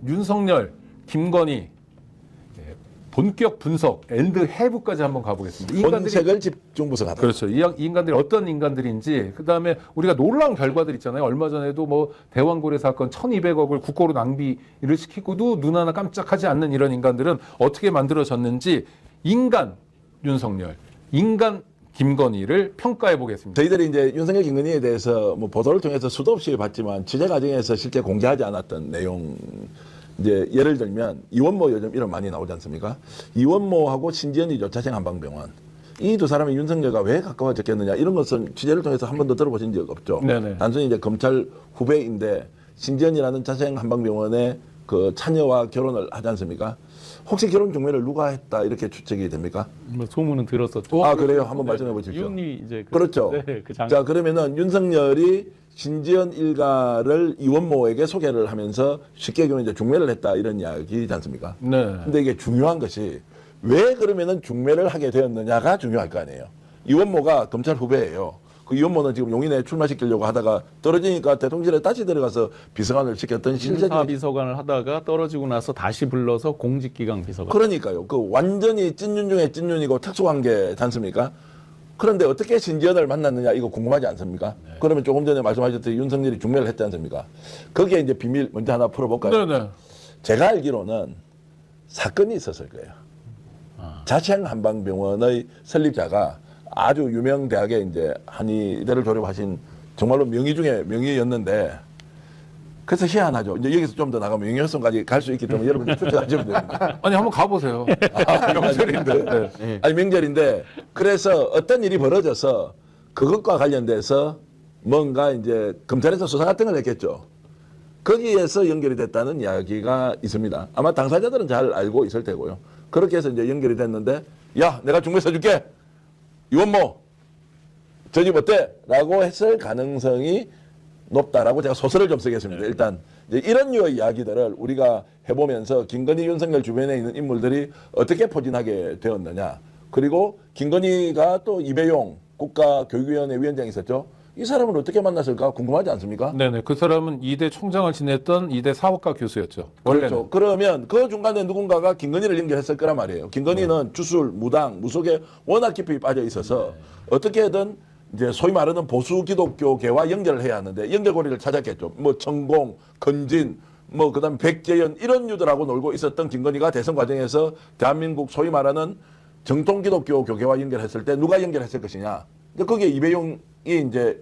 윤석열, 김건희 본격 분석, 엔드 해부까지 한번 가보겠습니다. 본색을 집중 분석하다. 그렇죠. 이 인간들이 어떤 인간들인지, 그 다음에 우리가 놀라운 결과들 있잖아요. 얼마 전에도 뭐 대왕고래 사건 1,200억을 국고로 낭비를 시키고도 눈 하나 깜짝하지 않는 이런 인간들은 어떻게 만들어졌는지 인간 윤석열, 인간 김건희를 평가해 보겠습니다. 저희들이 이제 윤석열 김건희에 대해서 뭐 보도를 통해서 수도 없이 봤지만 취재 과정에서 실제 공개하지 않았던 내용, 이제 예를 들면 이원모 요즘 이름 많이 나오지 않습니까? 이원모하고 신지연이죠. 자생한방병원. 이 두 사람이 윤석열과 왜 가까워졌겠느냐 이런 것은 취재를 통해서 한 번도 들어보신 적 없죠. 네네. 단순히 이제 검찰 후배인데 신지연이라는 자생한방병원의 그 차녀와 결혼을 하지 않습니까? 혹시 결혼 경매를 누가 했다 이렇게 추측이 됩니까? 뭐 소문은 들었었죠. 아 그래요? 한번 말씀해 보십시오. 이혼이 이제 그렇죠. 네, 그 장... 자 그러면은 윤석열이 신지연 일가를 이원모에게 소개를 하면서 쉽게 얘기하면 이제 중매를 했다 이런 이야기지 않습니까? 네. 근데 이게 중요한 것이 왜 그러면은 중매를 하게 되었느냐가 중요할 거 아니에요. 이원모가 검찰 후배예요. 그 이원모는 지금 용인에 출마시키려고 하다가 떨어지니까 대통령실에 다시 들어가서 비서관을 시켰던 인사 비서관을 하다가 떨어지고 나서 다시 불러서 공직기강 비서관. 그러니까요. 그 완전히 찐윤 중에 찐윤이고 특수관계지 않습니까? 그런데 어떻게 신지연을 만났느냐 이거 궁금하지 않습니까? 네. 그러면 조금 전에 말씀하셨듯이 윤석열이 중매를 했지 않습니까? 거기에 이제 비밀 먼저 하나 풀어볼까요? 네네. 제가 알기로는 사건이 있었을 거예요. 자생한방병원의 설립자가 아주 유명 대학에 이제 한의대를 졸업하신 정말로 명의 중에 명의였는데 그래서 희한하죠. 이제 여기서 좀 더 나가면 명예훼손까지 갈 수 있기 때문에 여러분들 추측하시면 됩니다. 아니 한번 가보세요. 명절인데. 네. 아니 명절인데 그래서 어떤 일이 벌어져서 그것과 관련돼서 뭔가 이제 검찰에서 수사 같은 걸 했겠죠. 거기에서 연결이 됐다는 이야기가 있습니다. 아마 당사자들은 잘 알고 있을 테고요. 그렇게 해서 이제 연결이 됐는데 야 내가 중매 써줄게. 이원모 저 집 어때? 라고 했을 가능성이 높다라고 제가 소설을 좀 쓰겠습니다. 일단 이제 이런 류의 이야기들을 우리가 해보면서 김건희, 윤석열 주변에 있는 인물들이 어떻게 포진하게 되었느냐. 그리고 김건희가 또 이배용 국가교육위원회 위원장이 있었죠. 이 사람을 어떻게 만났을까 궁금하지 않습니까? 네네. 그 사람은 이대 총장을 지냈던 이대 사법과 교수였죠. 원래는. 그렇죠. 그러면 그 중간에 누군가가 김건희를 연결했을 거란 말이에요. 김건희는 주술, 무당, 무속에 워낙 깊이 빠져 있어서 어떻게든 이제 소위 말하는 보수 기독교계와 연결을 해야 하는데 연결고리를 찾았겠죠. 뭐 천공, 건진, 뭐 그다음 백재현 이런 유들하고 놀고 있었던 김건희가 대선 과정에서 대한민국 소위 말하는 정통 기독교 교계와 연결했을 때 누가 연결했을 것이냐. 거기에 이배용이 이제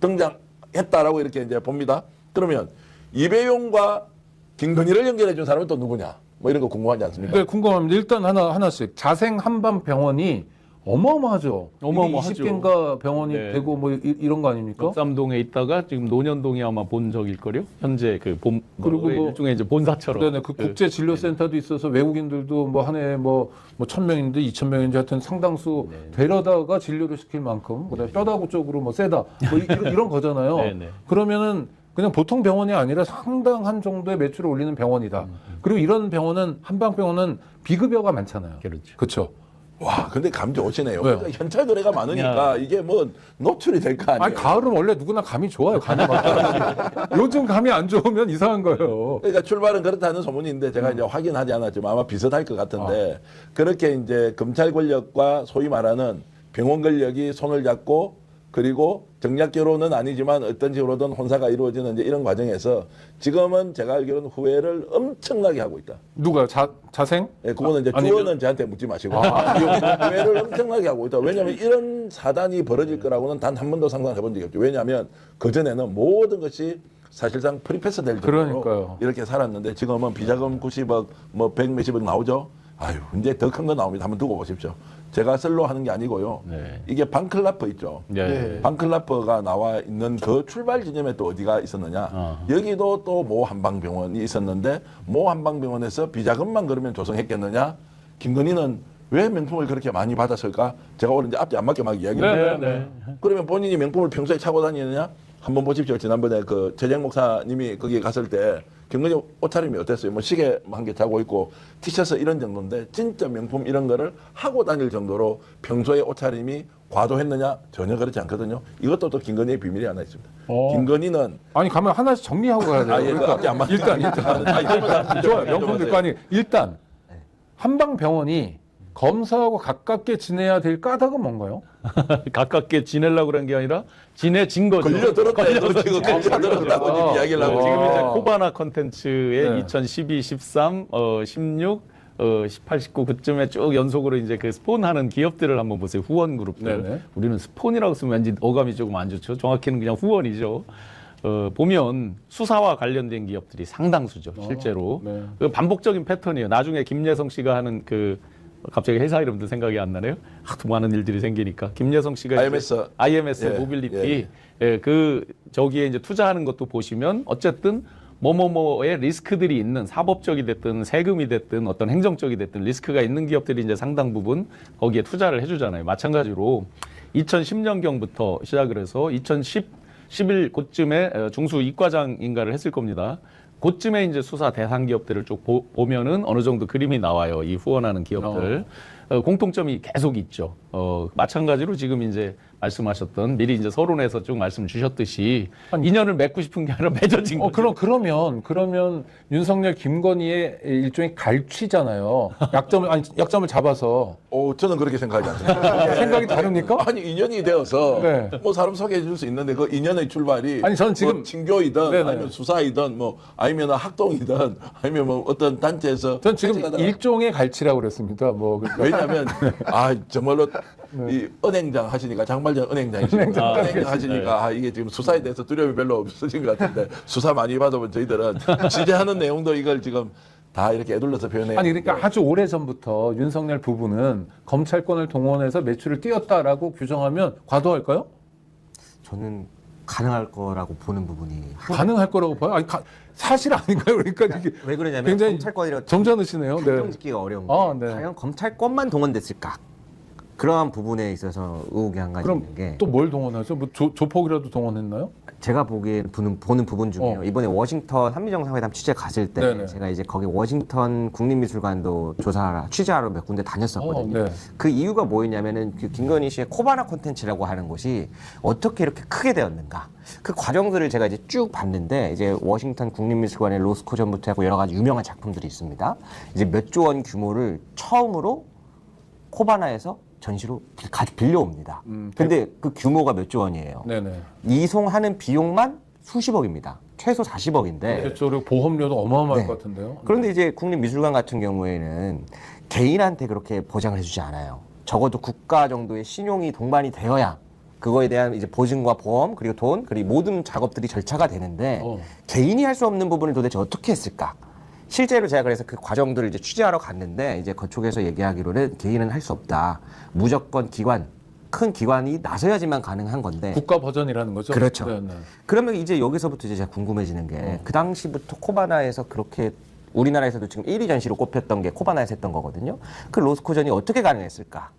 등장했다라고 이렇게 이제 봅니다. 그러면 이배용과 김건희를 연결해 준 사람은 또 누구냐? 뭐 이런 거 궁금하지 않습니까? 네, 궁금합니다. 일단 하나씩. 자생한방병원이 어마어마하죠. 어마어마하죠. 20개인가 병원이 네. 되고 뭐 이런 거 아닙니까? 역삼동에 있다가 지금 노년동에 아마 본 적일걸요. 현재 그 그리고 뭐 일종의 이제 본사처럼. 네네. 그 국제진료센터도 있어서 외국인들도 뭐 한 해에 뭐 1,000명인데 2,000명인지 하여튼 상당수 데려다가 진료를 시킬 만큼 그다음에 뼈다구 쪽으로 뭐 세다 뭐 이런 거잖아요. 네네. 그러면은 그냥 보통 병원이 아니라 상당한 정도의 매출을 올리는 병원이다. 그리고 이런 병원은 한방병원은 비급여가 많잖아요. 그렇죠. 그렇죠. 와, 근데 감이 좋으시네요. 왜요? 그러니까 현찰 거래가 많으니까 이게 뭐 노출이 될 거 아니에요. 아니 가을은 원래 누구나 감이 좋아요. 감이 맞다. 요즘 감이 안 좋으면 이상한 거예요. 그러니까 출발은 그렇다는 소문인데 제가 이제 확인하지 않았지만 아마 비슷할 것 같은데 그렇게 이제 검찰 권력과 소위 말하는 병원 권력이 손을 잡고 그리고 정략 결혼은 아니지만 어떤 식으로든 혼사가 이루어지는 이제 이런 과정에서 지금은 제가 알기로는 후회를 엄청나게 하고 있다. 누가요? 자생? 예, 그거는 이제 아니, 주어는 저한테 묻지 마시고 후회를 엄청나게 하고 있다. 왜냐하면 이런 사단이 벌어질 거라고는 단 한 번도 상상해 본 적이 없죠. 왜냐하면 그전에는 모든 것이 사실상 프리패스 될 정도로 그러니까요. 이렇게 살았는데 지금은 비자금 90억 뭐 100 몇십억 나오죠. 아유 이제 더 큰 거 나옵니다. 한번 두고 보십시오. 제가 썰로 하는 게 아니고요. 네. 이게 방클라퍼 있죠. 네. 방클라퍼가 나와 있는 그 출발 지점에 또 어디가 있었느냐. 여기도 또 모 한방병원이 있었는데 모 한방병원에서 비자금만 그러면 조성했겠느냐. 김건희는 왜 명품을 그렇게 많이 받았을까? 제가 오늘 이제 앞뒤 안 맞게 막 이야기를 네. 그러면 본인이 명품을 평소에 차고 다니느냐? 한번 보십시오. 지난번에 그 최재형 목사님이 거기 갔을 때 김건희 옷차림이 어땠어요? 뭐 시계 한 개 차고 있고 티셔츠 이런 정도인데 진짜 명품 이런 거를 하고 다닐 정도로 평소에 옷차림이 과도했느냐? 전혀 그렇지 않거든요. 이것도 또 김건희의 비밀이 하나 있습니다. 어. 김건희는 아니 가면 하나씩 정리하고 가야 돼요. 아, 예, 그 앞뒤 안 맞는 일단 좋아요. 명품 될거 아니 일단 한방병원이 검사하고 가깝게 지내야 될 까닭은 뭔가요? 가깝게 지내려고 그런 게 아니라 지내진 거죠. 걸려들었다. 지금 걸려들었다고 지금 이야기를 하고 지금 있는 이제 아. 코바나 컨텐츠의 네. 2012, 13, 16, 18, 19 그쯤에 쭉 연속으로 이제 그 스폰하는 기업들을 한번 보세요. 후원 그룹들. 네네. 우리는 스폰이라고 쓰면 왠지 어감이 조금 안 좋죠. 정확히는 그냥 후원이죠. 보면 수사와 관련된 기업들이 상당수죠. 실제로. 네. 그 반복적인 패턴이에요. 나중에 김예성 씨가 하는 그 갑자기 회사 이름도 생각이 안 나네요. 하도 많은 일들이 생기니까 김예성 씨가 IMS 예, 모빌리티 그 저기에 이제 투자하는 것도 보시면 어쨌든 뭐뭐뭐의 리스크들이 있는 사법적이 됐든 세금이 됐든 어떤 행정적이 됐든 리스크가 있는 기업들이 이제 상당 부분 거기에 투자를 해주잖아요. 마찬가지로 2010년경부터 시작을 해서 11 그쯤에 중수 이과장인가를 했을 겁니다. 그쯤에 이제 수사 대상 기업들을 쭉 보면은 어느 정도 그림이 나와요. 이 후원하는 기업들. 공통점이 계속 있죠. 마찬가지로 지금 이제 말씀하셨던 미리 이제 서론에서 쭉 말씀 주셨듯이 인연을 맺고 싶은 게 아니라 맺어진 거죠. 그러면 윤석열 김건희의 일종의 갈취잖아요. 약점을 잡아서 저는 그렇게 생각하지 않습니다. 생각이 다릅니까? 아니 인연이 되어서 네. 뭐 사람 소개해 줄 수 있는데 그 인연의 출발이 아니, 저는 지금- 뭐 친교이든 네네. 아니면 수사이든 뭐 아니면 학동이든 아니면 뭐 어떤 단체에서 전 지금 같이 가다가 일종의 갈취라고 그랬습니다. 뭐 그러니까 왜냐하면 정말로 이 은행장 하시니까 장발장 은행장이시고 은행장 하시니까 이게 지금 수사에 대해서 두려움이 별로 없으신 것 같은데 수사 많이 받아본 저희들은 취재하는 내용도 이걸 지금 다 이렇게 애둘러서 표현해요. 아니 그러니까 아주 오래 전부터 윤석열 부부는 검찰권을 동원해서 매출을 띄웠다라고 규정하면 과도할까요? 저는 가능할 거라고 보는 부분이 가능할 거라고 봐요. 아니 사실 아닌가요? 그러니까 이게 왜 그러냐면 굉장히 검찰권이라 점잖으시네요. 판정 네. 짓기가 어려운 게 아, 네. 과연 검찰권만 동원됐을까? 그러한 부분에 있어서 의혹이 한 가지 그럼 있는 게 또 뭘 동원하죠? 뭐 조폭이라도 동원했나요? 제가 보기에는 보는 부분 중에요. 이번에 워싱턴 한미정상회담 취재 갔을 때 네네. 제가 이제 거기 워싱턴 국립미술관도 취재하러 몇 군데 다녔었거든요. 네. 그 이유가 뭐였냐면은 그 김건희 씨의 코바나 콘텐츠라고 하는 곳이 어떻게 이렇게 크게 되었는가. 그 과정들을 제가 이제 쭉 봤는데 이제 워싱턴 국립미술관의 로스코전부터 하고 여러 가지 유명한 작품들이 있습니다. 이제 몇 조 원 규모를 처음으로 코바나에서 전시로 빌려옵니다. 근데 그 규모가 몇 조 원이에요. 네네. 이송하는 비용만 수십억입니다. 최소 40억인데. 그렇죠. 그리고 보험료도 어마어마할 네. 것 같은데요. 그런데 이제 국립미술관 같은 경우에는 개인한테 그렇게 보장을 해주지 않아요. 적어도 국가 정도의 신용이 동반이 되어야 그거에 대한 이제 보증과 보험 그리고 돈 그리고 모든 작업들이 절차가 되는데 개인이 할 수 없는 부분을 도대체 어떻게 했을까? 실제로 제가 그래서 그 과정들을 이제 취재하러 갔는데 이제 그쪽에서 얘기하기로는 개인은 할 수 없다. 무조건 큰 기관이 나서야지만 가능한 건데. 국가 버전이라는 거죠. 그렇죠. 네, 네. 그러면 이제 여기서부터 이제 제가 궁금해지는 게 그 당시부터 코바나에서 그렇게 우리나라에서도 지금 1위 전시로 꼽혔던 게 코바나에서 했던 거거든요. 그 로스코전이 어떻게 가능했을까?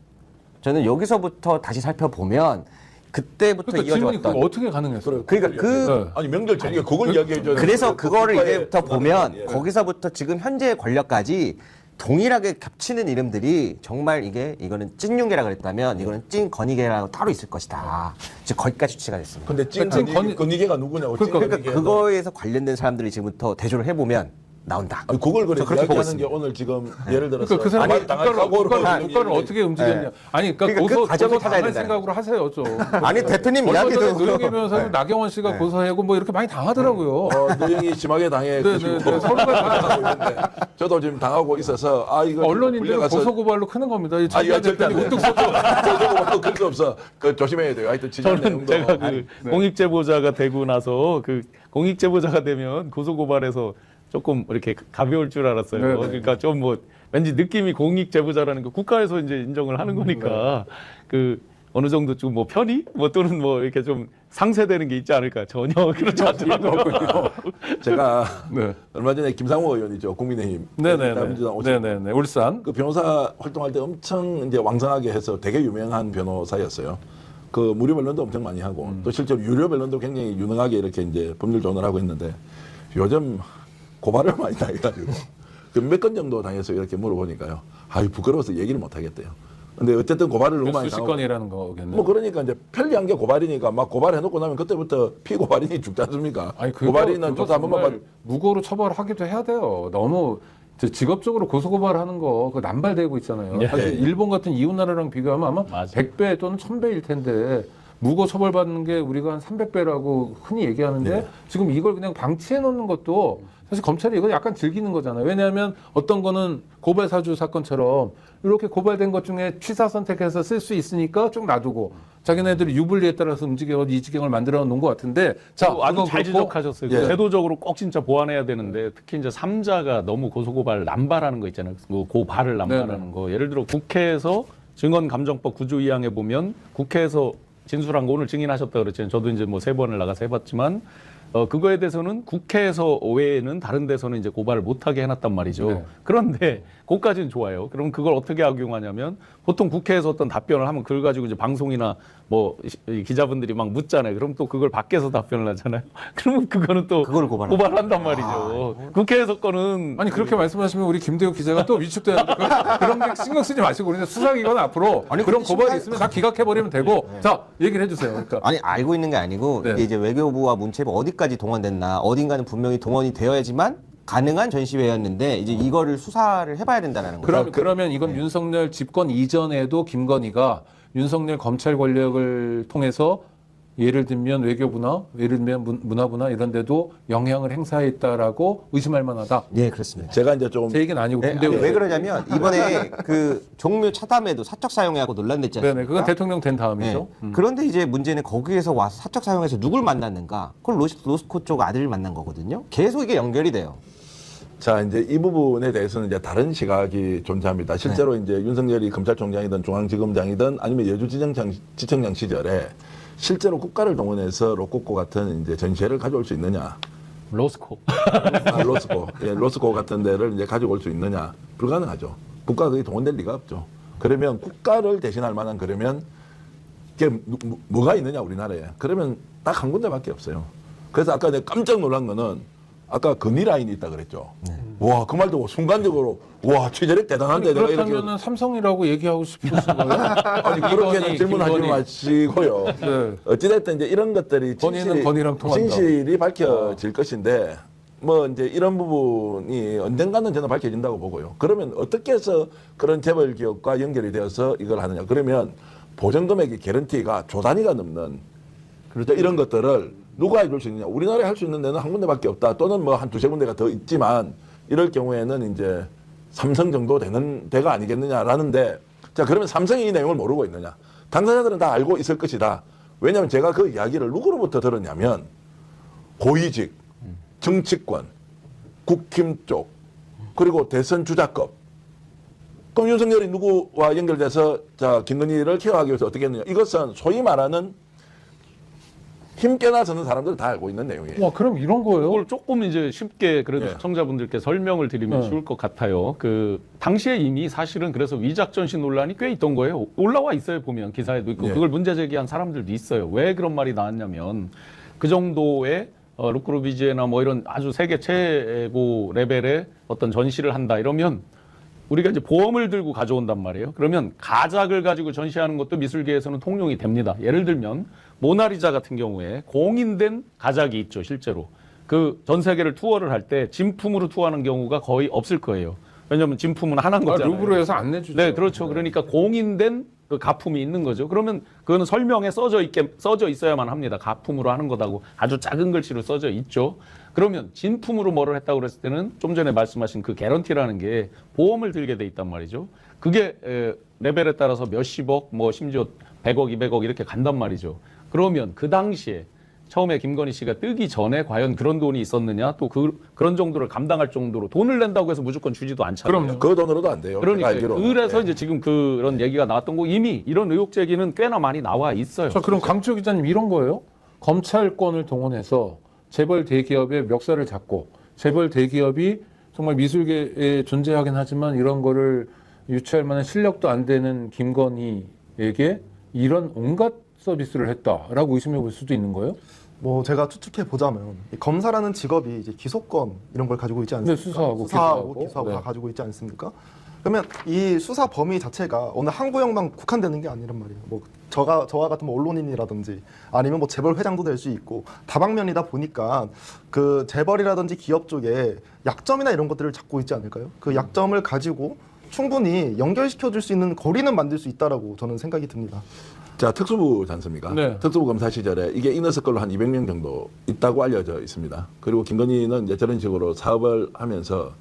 저는 여기서부터 다시 살펴보면 그때부터 그러니까 질문이 이어졌던 어떻게 가능했어요? 그러니까 그 아니 명절 저희가 그걸 이야기해줘야 그래서 그거를 이제부터 보면 예. 거기서부터 지금 현재의 권력까지 동일하게 겹치는 이름들이 정말 이거는 찐윤계라 그랬다면 이거는 찐건이계라고 따로 있을 것이다. 이제 거기까지 취재가 됐습니다. 근데 찐 찐 건이계가 누구냐고. 그러니까 그거에서 관련된 사람들이 지금부터 대조를 해보면 나온다. 아니, 그걸 그래 저 그렇게 보고 이야기하는 게 오늘 지금 예를 들어서 그러니까 그 사람이 아니, 당할 각오로 국가를 어떻게 움직였냐. 아니 그러니까 그러니까 그 과정을 찾아야 당할 된다. 생각으로 하세요 좀. 아니 대표님 얼마 전에 이야기도 노영희 변호사는 나경원 씨가 고소하고 뭐 이렇게 많이 당하더라고요. 노영이 심하게 당해 네, 네, 네. 서로가 당하고 있는데 저도 지금 당하고 있어서 이거 언론인들은 불려가서- 고소 고발로 크는 겁니다. 이 이거 절대 안 대표님 돼. 우뚝 섰죠. 그럴 수 없어. 그 조심해야 돼요. 하여튼 지난 저는 내용도 제가 그 공익제보자가 되고 나서 그 공익제보자가 되면 고소고발에서 조금 이렇게 가벼울 줄 알았어요. 네네. 그러니까 좀 뭐 왠지 느낌이 공익제보자라는 게 국가에서 이제 인정을 하는 거니까 그 어느 정도 좀 뭐 편의 뭐 또는 뭐 이렇게 좀 상쇄되는 게 있지 않을까. 전혀 그렇지 않더라고요. 제가 네. 얼마 전에 김상호 의원이죠. 국민의힘. 네네네. 민주당 오신 네네네. 울산. 그 변호사 활동할 때 엄청 이제 왕성하게 해서 되게 유명한 변호사였어요. 그 무료 변론도 엄청 많이 하고 또 실제로 유료 변론도 굉장히 유능하게 이렇게 이제 법률 조언을 하고 있는데 요즘 고발을 많이 당해가지고 몇 건 정도 당해서 이렇게 물어보니까요. 부끄러워서 얘기를 못 하겠대요. 근데 어쨌든 고발을 너무 많이 당하고. 수시건이라는 거겠네요. 뭐 그러니까 이제 편리한 게 고발이니까 막 고발해놓고 나면 그때부터 피고발인이 죽지 않습니까? 아니 고발인은 조사 한 번만 받. 무고로 처벌하기도 해야 돼요. 너무 직업적으로 고소고발하는 거 그거 남발되고 있잖아요. 예. 사실 일본 같은 이웃 나라랑 비교하면 아마 맞아요. 100배 또는 1000배일 텐데 무고 처벌받는 게 우리가 한 300배라고 흔히 얘기하는데 네. 지금 이걸 그냥 방치해 놓는 것도 사실 검찰이 이거 약간 즐기는 거잖아요. 왜냐하면 어떤 거는 고발 사주 사건처럼 이렇게 고발된 것 중에 취사 선택해서 쓸 수 있으니까 쭉 놔두고 자기네들이 유불리에 따라서 움직여 이 지경을 만들어 놓은 것 같은데 자 아주 그건 잘 그렇고 지적하셨어요. 예. 제도적으로 꼭 진짜 보완해야 되는데 특히 이제 3자가 너무 고소고발 남발하는 거 있잖아요. 뭐 고발을 남발하는 네네. 거. 예를 들어 국회에서 증언감정법 9조 2항에 보면 국회에서 진술한 거 오늘 증인하셨다 그랬잖아요. 저도 이제 뭐 3번을 나가서 해봤지만 그거에 대해서는 국회에서 외에는 다른 데서는 이제 고발을 못하게 해놨단 말이죠. 네. 그런데 그것까지는 좋아요. 그럼 그걸 어떻게 악용하냐면 보통 국회에서 어떤 답변을 하면 그걸 가지고 이제 방송이나 뭐 이 기자분들이 막 묻잖아요. 그럼 또 그걸 밖에서 답변을 하잖아요. 그러면 그거는 또 그걸 고발한단 말이죠. 국회에서 거는 아니 그렇게 말씀하시면 우리 김대우 기자가 또 위축되는데 그런 게 신경 쓰지 마시고 우리는 수사기관 앞으로 아니, 그런 근데 고발이 심지어- 있으면 다 기각해버리면 되고 자 얘기를 해주세요. 그러니까 아니 알고 있는 게 아니고 네. 이게 이제 외교부와 문체부 어디까지 동원됐나 어딘가는 분명히 동원이 되어야지만 가능한 전시회였는데 이제 이거를 수사를 해봐야 된다는 거죠. 그러면 이건 윤석열 집권 이전에도 김건희가 윤석열 검찰 권력을 통해서 예를 들면 외교부나 예를 들면 문화부나 이런 데도 영향을 행사했다라고 의심할 만하다. 예, 그렇습니다. 제가 이제 좀 제 얘기는 아니고 네, 김대우 왜 그러냐면 이번에 그 종묘 차담에도 사적 사용해하고 논란됐지 않습니까? 네네 그건 대통령 된 다음이죠. 네. 그런데 이제 문제는 거기에서 와서 사적 사용해서 누굴 만났는가? 그걸 로스코 쪽 아들을 만난 거거든요. 계속 이게 연결이 돼요. 자, 이제 이 부분에 대해서는 이제 다른 시각이 존재합니다. 실제로 이제 윤석열이 검찰총장이든 중앙지검장이든 아니면 여주지청장 시절에 실제로 국가를 동원해서 로코코 같은 이제 전시회를 가져올 수 있느냐. 로스코. 로스코. 예, 로스코 같은 데를 이제 가지고 올 수 있느냐. 불가능하죠. 국가가 거기 동원될 리가 없죠. 그러면 국가를 대신할 만한 그러면 이게 뭐가 있느냐, 우리나라에. 그러면 딱 한 군데밖에 없어요. 그래서 아까 내가 깜짝 놀란 거는 아까 건의라인이 있다 그랬죠. 와, 그 말 듣고 순간적으로 와, 최재력 대단한데 내가 이렇게. 그렇다면은 삼성이라고 얘기하고 싶으신 거예요? 아니, 그렇게는 질문하지 김건희. 마시고요. 네. 어찌됐든 이제 이런 것들이 건의는 건의랑 통한다. 진실이 밝혀질 것인데, 뭐 이제 이런 부분이 언젠가는 저는 밝혀진다고 보고요. 그러면 어떻게 해서 그런 재벌 기업과 연결이 되어서 이걸 하느냐. 그러면 보전금액의 개런티가 조 단위가 넘는 이런 것들을 누가 해줄 수 있느냐. 우리나라에 할 수 있는 데는 한 군데밖에 없다. 또는 뭐 한 두세 군데가 더 있지만 이럴 경우에는 이제 삼성 정도 되는 데가 아니겠느냐라는데, 자, 그러면 삼성이 이 내용을 모르고 있느냐. 당사자들은 다 알고 있을 것이다. 왜냐하면 제가 그 이야기를 누구로부터 들었냐면 고위직, 정치권, 국힘 쪽, 그리고 대선 주자급. 그럼 윤석열이 누구와 연결돼서 자, 김건희를 케어하기 위해서 어떻게 했느냐. 이것은 소위 말하는 힘께나 서는 사람들은 다 알고 있는 내용이에요. 와 그럼 이런 거예요? 그걸 조금 이제 쉽게 그래도 예. 시청자분들께 설명을 드리면 네. 쉬울 것 같아요. 그 당시에 이미 사실은 그래서 위작 전시 논란이 꽤 있던 거예요. 올라와 있어요, 보면 기사에도 있고. 예. 그걸 문제 제기한 사람들도 있어요. 왜 그런 말이 나왔냐면 그 정도의 루크로비지에나 뭐 이런 아주 세계 최고 레벨의 어떤 전시를 한다 이러면 우리가 이제 보험을 들고 가져온단 말이에요. 그러면 가작을 가지고 전시하는 것도 미술계에서는 통용이 됩니다. 예를 들면 모나리자 같은 경우에 공인된 가작이 있죠, 실제로. 그 전 세계를 투어를 할 때 진품으로 투어하는 경우가 거의 없을 거예요. 왜냐하면 진품은 하나인 거잖아요. 루브르에서 안 내주죠. 네, 그렇죠. 그러니까 공인된 그 가품이 있는 거죠. 그러면 그거는 설명에 써져 있어야만 합니다. 가품으로 하는 거다고 아주 작은 글씨로 써져 있죠. 그러면 진품으로 뭐를 했다고 그랬을 때는 좀 전에 말씀하신 그 개런티라는 게 보험을 들게 돼 있단 말이죠. 그게 레벨에 따라서 몇십억, 뭐 심지어 100억, 200억 이렇게 간단 말이죠. 그러면 그 당시에 처음에 김건희 씨가 뜨기 전에 과연 그런 돈이 있었느냐, 또 그런 정도를 감당할 정도로 돈을 낸다고 해서 무조건 주지도 않잖아요. 그럼요. 그 돈으로도 안 돼요. 그러니까 제가 알기로는. 그래서 예. 이제 지금 그런 얘기가 나왔던 거 이미 이런 의혹 제기는 꽤나 많이 나와 있어요. 자 그럼 강치호 기자님 이런 거예요? 검찰권을 동원해서 재벌 대기업의 멱살을 잡고 재벌 대기업이 정말 미술계에 존재하긴 하지만 이런 거를 유치할 만한 실력도 안 되는 김건희에게 이런 온갖 서비스를 했다라고 의심해 볼 수도 있는 거예요? 뭐 제가 추측해 보자면 이 검사라는 직업이 이제 기소권 이런 걸 가지고 있지 않습니까? 네, 수사하고 수사하고 기소하고. 기소하고 네. 다 가지고 있지 않습니까? 그러면 이 수사 범위 자체가 어느 한 구역만 국한되는 게 아니란 말이에요. 뭐 저와 같은 뭐 언론인이라든지 아니면 뭐 재벌 회장도 될 수 있고 다방면이다 보니까 그 재벌이라든지 기업 쪽에 약점이나 이런 것들을 잡고 있지 않을까요? 그 약점을 가지고 충분히 연결시켜 줄 수 있는 거리는 만들 수 있다라고 저는 생각이 듭니다. 자, 특수부지 않습니까? 네. 특수부 검사 시절에 이게 인허스걸로 한 200명 정도 있다고 알려져 있습니다. 그리고 김건희는 이제 저런 식으로 사업을 하면서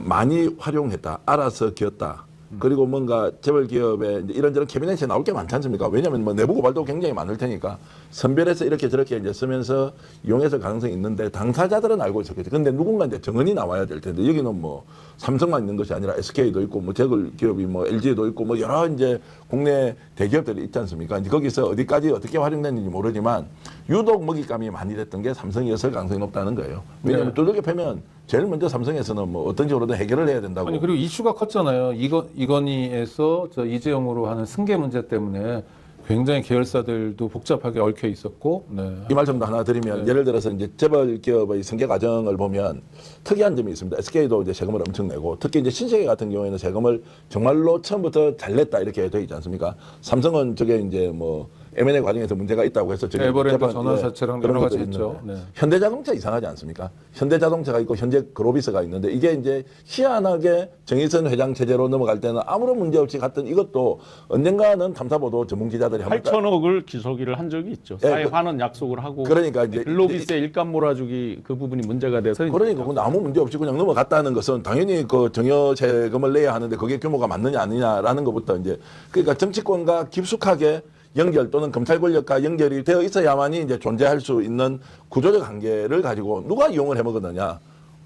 많이 활용했다. 알아서 기었다. 그리고 뭔가 재벌 기업에 이제 이런저런 캐비넷에 나올 게 많지 않습니까? 왜냐하면 뭐 내부 고발도 굉장히 많을 테니까 선별해서 이렇게 저렇게 이제 쓰면서 이용했을 가능성이 있는데 당사자들은 알고 있었겠죠. 근데 누군가 이제 정언이 나와야 될 텐데 여기는 뭐 삼성만 있는 것이 아니라 SK도 있고 뭐 재벌 기업이 뭐 LG도 있고 뭐 여러 이제 국내 대기업들이 있지 않습니까? 이제 거기서 어디까지 어떻게 활용됐는지 모르지만 유독 먹잇감이 많이 됐던 게 삼성이었을 가능성이 높다는 거예요. 왜냐하면 두들겨 패면 제일 먼저 삼성에서는 뭐 어떤 식으로든 해결을 해야 된다고. 아니 그리고 이슈가 컸잖아요. 이건희에서 저 이재용으로 하는 승계 문제 때문에 굉장히 계열사들도 복잡하게 얽혀 있었고. 네. 이 말씀도 하나 드리면 예를 들어서 이제 재벌 기업의 승계 과정을 보면 특이한 점이 있습니다. SK도 이제 세금을 엄청 내고 특히 이제 신세계 같은 경우에는 세금을 정말로 처음부터 잘 냈다 이렇게 되어 있지 않습니까? 삼성은 저게 이제 뭐 M&A 과정에서 문제가 있다고 해서 저게 에버랜드 재판, 전환사채랑 그런 여러 가지 것도 했죠. 있는데 네. 현대자동차 이상하지 않습니까? 현대자동차가 있고 현대그로비스가 있는데 이게 이제 희한하게 정의선 회장 체제로 넘어갈 때는 아무런 문제 없이 갔던 이것도 언젠가는 탐사보도 전문 기자들이 한번 8천억을 기소기를 한 적이 있죠. 예, 사회 그- 환원 약속을 하고 그러니까 이제 글로비스의 일감 몰아주기 그 부분이 문제가 돼서 그러니까 그건 아무 문제 없이 그냥 넘어갔다는 것은 당연히 그 정여 세금을 내야 하는데 그게 규모가 맞느냐 아니냐라는 것부터 이제 그러니까 정치권과 깊숙하게 연결 또는 검찰 권력과 연결이 되어 있어야만이 이제 존재할 수 있는 구조적 한계를 가지고 누가 이용을 해 먹었느냐.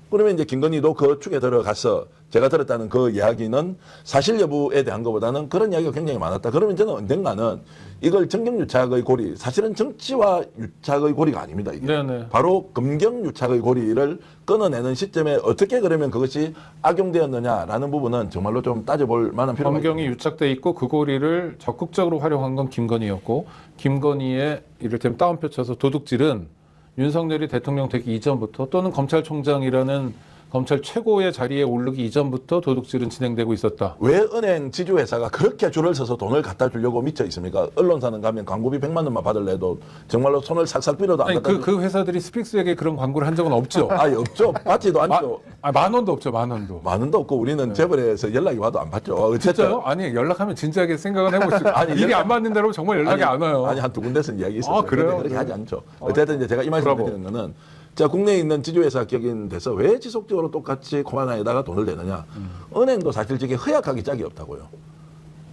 그러면 이제 김건희도 그 축에 들어가서 제가 들었다는 그 이야기는 사실 여부에 대한 것보다는 그런 이야기가 굉장히 많았다. 그러면 저는 언젠가는 이걸 정경유착의 고리, 사실은 정치와 유착의 고리가 아닙니다. 이게 네네. 바로 검경유착의 고리를 끊어내는 시점에 어떻게 그러면 그것이 악용되었느냐라는 부분은 정말로 좀 따져볼 만한 필요가 검경이 유착돼 있고 그 고리를 적극적으로 활용한 건 김건희였고 김건희의 이를테면 다운표 쳐서 도둑질은 윤석열이 대통령 되기 이전부터 또는 검찰총장이라는 검찰 최고의 자리에 오르기 이전부터 도둑질은 진행되고 있었다. 왜 은행 지주회사가 그렇게 줄을 서서 돈을 갖다 주려고 미쳐 있습니까? 언론사는 가면 광고비 100만 원만 받을래도 정말로 손을 싹싹 빌어도 안 아니 갖다 그 회사들이 스픽스에게 그런 광고를 한 적은 없죠. 아니 없죠. 받지도 않죠. 만 원도 없죠. 만 원도. 만 원도 없고 우리는 재벌에서 연락이 와도 안 받죠. 어쨌든 진짜요? 아니 연락하면 진지하게 생각은 해보시고 아니, 일이 안 맞는 대로 정말 연락이 안 와요. 아니 한 두 군데서 이야기 있었어요. 아, 그래요? 그렇게 네. 하지 않죠. 어쨌든 이제 제가 이 말씀을 브라보. 드리는 거는 자 국내에 있는 지주회사 격인 데서 왜 지속적으로 똑같이 코바나에다가 돈을 대느냐. 은행도 사실 저게 허약하기 짝이 없다고요.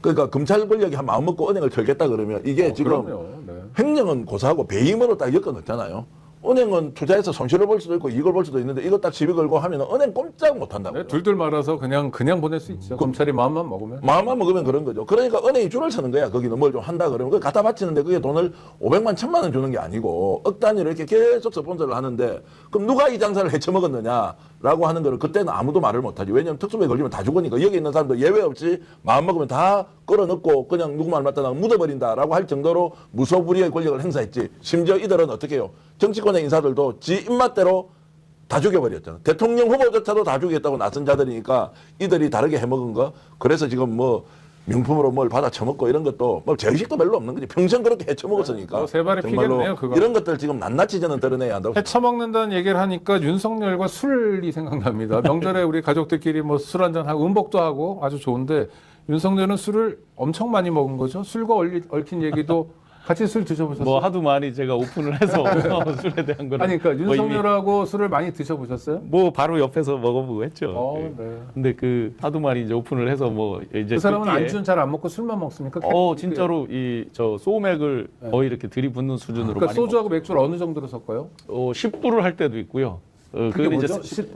그러니까 검찰 권력이 한 마음 먹고 은행을 털겠다 그러면 이게 지금 그럼요. 네. 횡령은 고사하고 배임으로 딱 엮어 넣잖아요. 은행은 투자해서 손실을 볼 수도 있고 이익을 볼 수도 있는데 이거 딱 시비 걸고 하면 은행 꼼짝 못 한다고요. 네, 둘둘 말아서 그냥 보낼 수 있죠. 검찰이 마음만 먹으면. 마음만 먹으면 그런 거죠. 그러니까 은행이 줄을 서는 거야. 거기는 뭘 좀 한다 그러면 그걸 갖다 바치는데 그게 돈을 500만, 1000만 원 주는 게 아니고 억 단위로 이렇게 계속 스폰서를 하는데 그럼 누가 이 장사를 헤쳐먹었느냐라고 하는 거를 그때는 아무도 말을 못하지. 왜냐하면 특수부에 걸리면 다 죽으니까 여기 있는 사람도 예외 없이 마음 먹으면 다 끌어넣고 그냥 누구 말 맞다가 묻어버린다라고 할 정도로 무소불위의 권력을 행사했지. 심지어 이들은 어떻게 해요? 정치권의 인사들도 지 입맛대로 다 죽여버렸잖아. 대통령 후보조차도 다 죽이겠다고 나선 자들이니까 이들이 다르게 해먹은 거. 그래서 지금 뭐 명품으로 뭘 받아 처먹고 이런 것도 뭐 죄의식도 별로 없는 거지. 평생 그렇게 해쳐먹었으니까. 세 발의 정말로 피겠네요, 그거. 이런 것들 지금 낱낱이 저는 드러내야 한다고. 해쳐먹는다는 얘기를 하니까 윤석열과 술이 생각납니다. 명절에 우리 가족들끼리 뭐 술 한잔 하고 음복도 하고 아주 좋은데 윤석열은 술을 엄청 많이 먹은 거죠. 술과 얽힌 얘기도 같이 술 드셔보셨어요? 뭐 하도 많이 제가 오픈을 해서 술에 대한 거는 아니 그러니까 뭐 이미 윤석열하고 술을 많이 드셔보셨어요? 뭐 바로 옆에서 먹어보고 했죠. 예. 네. 근데 그 하도 많이 이제 오픈을 해서 뭐 이제 그 사람은 뒤에 안주는 잘 안 먹고 술만 먹습니까? 진짜로 이 저 소맥을 거의 이렇게 들이붓는 수준으로 그러니까 많이 소주하고 맥주를 어느 정도로 섞어요? 10부를 할 때도 있고요. 그게 그건 이제 뭐죠? 10%?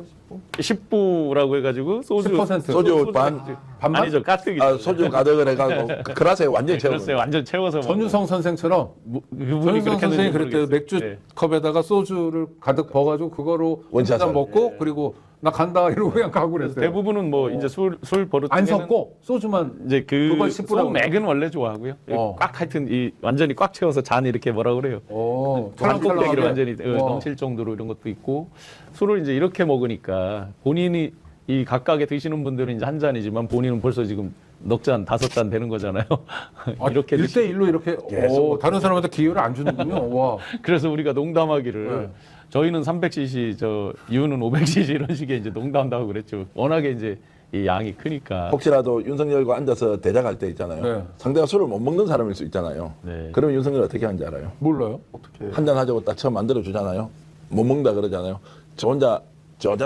10부라고 해가지고 소주 10%? 소주 반, 반반? 아니죠 까뜨기. 소주 가득을 해가지고 그라스에 완전히 채우는 그랬어요. 완전 채워서 전유성 선생처럼 그분이 전유성 그렇게 선생이 했는지 그랬대요. 맥주 모르겠어요. 컵에다가 소주를 가득 부어가지고 그거로 원샷을. 한잔 먹고 그리고 나 간다 이러고 그냥 가고 그랬어요. 대부분은 뭐 이제 술 버릇 안 중에는 섞고 소주만 이제 그걸 그 10%라고 소맥은 원래 좋아하고요. 어. 꽉 하여튼 이 완전히 꽉 채워서 잔 이렇게 뭐라 그래요. 찰랑찰랑하게. 한국대기로 완전히 어. 넘칠 정도로 이런 것도 있고 술을 이제 이렇게 먹으니까 본인이 이 각각에 드시는 분들은 이제 한 잔이지만 본인은 벌써 지금 넉 잔, 5잔 되는 거잖아요. 이렇게 1대1로 이렇게 다른 사람한테 기회를 안 주는군요. 와. 그래서 우리가 농담하기를 저희는 300cc, 저 이유는 500cc 이런 식의 이제 농담도 하고 그랬죠. 워낙에 이제 이 양이 크니까. 혹시라도 윤석열과 앉아서 대작할 때 있잖아요. 네. 상대가 술을 못 먹는 사람일 수 있잖아요. 네. 그러면 윤석열 어떻게 하는지 알아요? 몰라요. 어떻게 한잔 하자고 딱 처음 만들어 주잖아요. 못 먹는다 그러잖아요. 저 혼자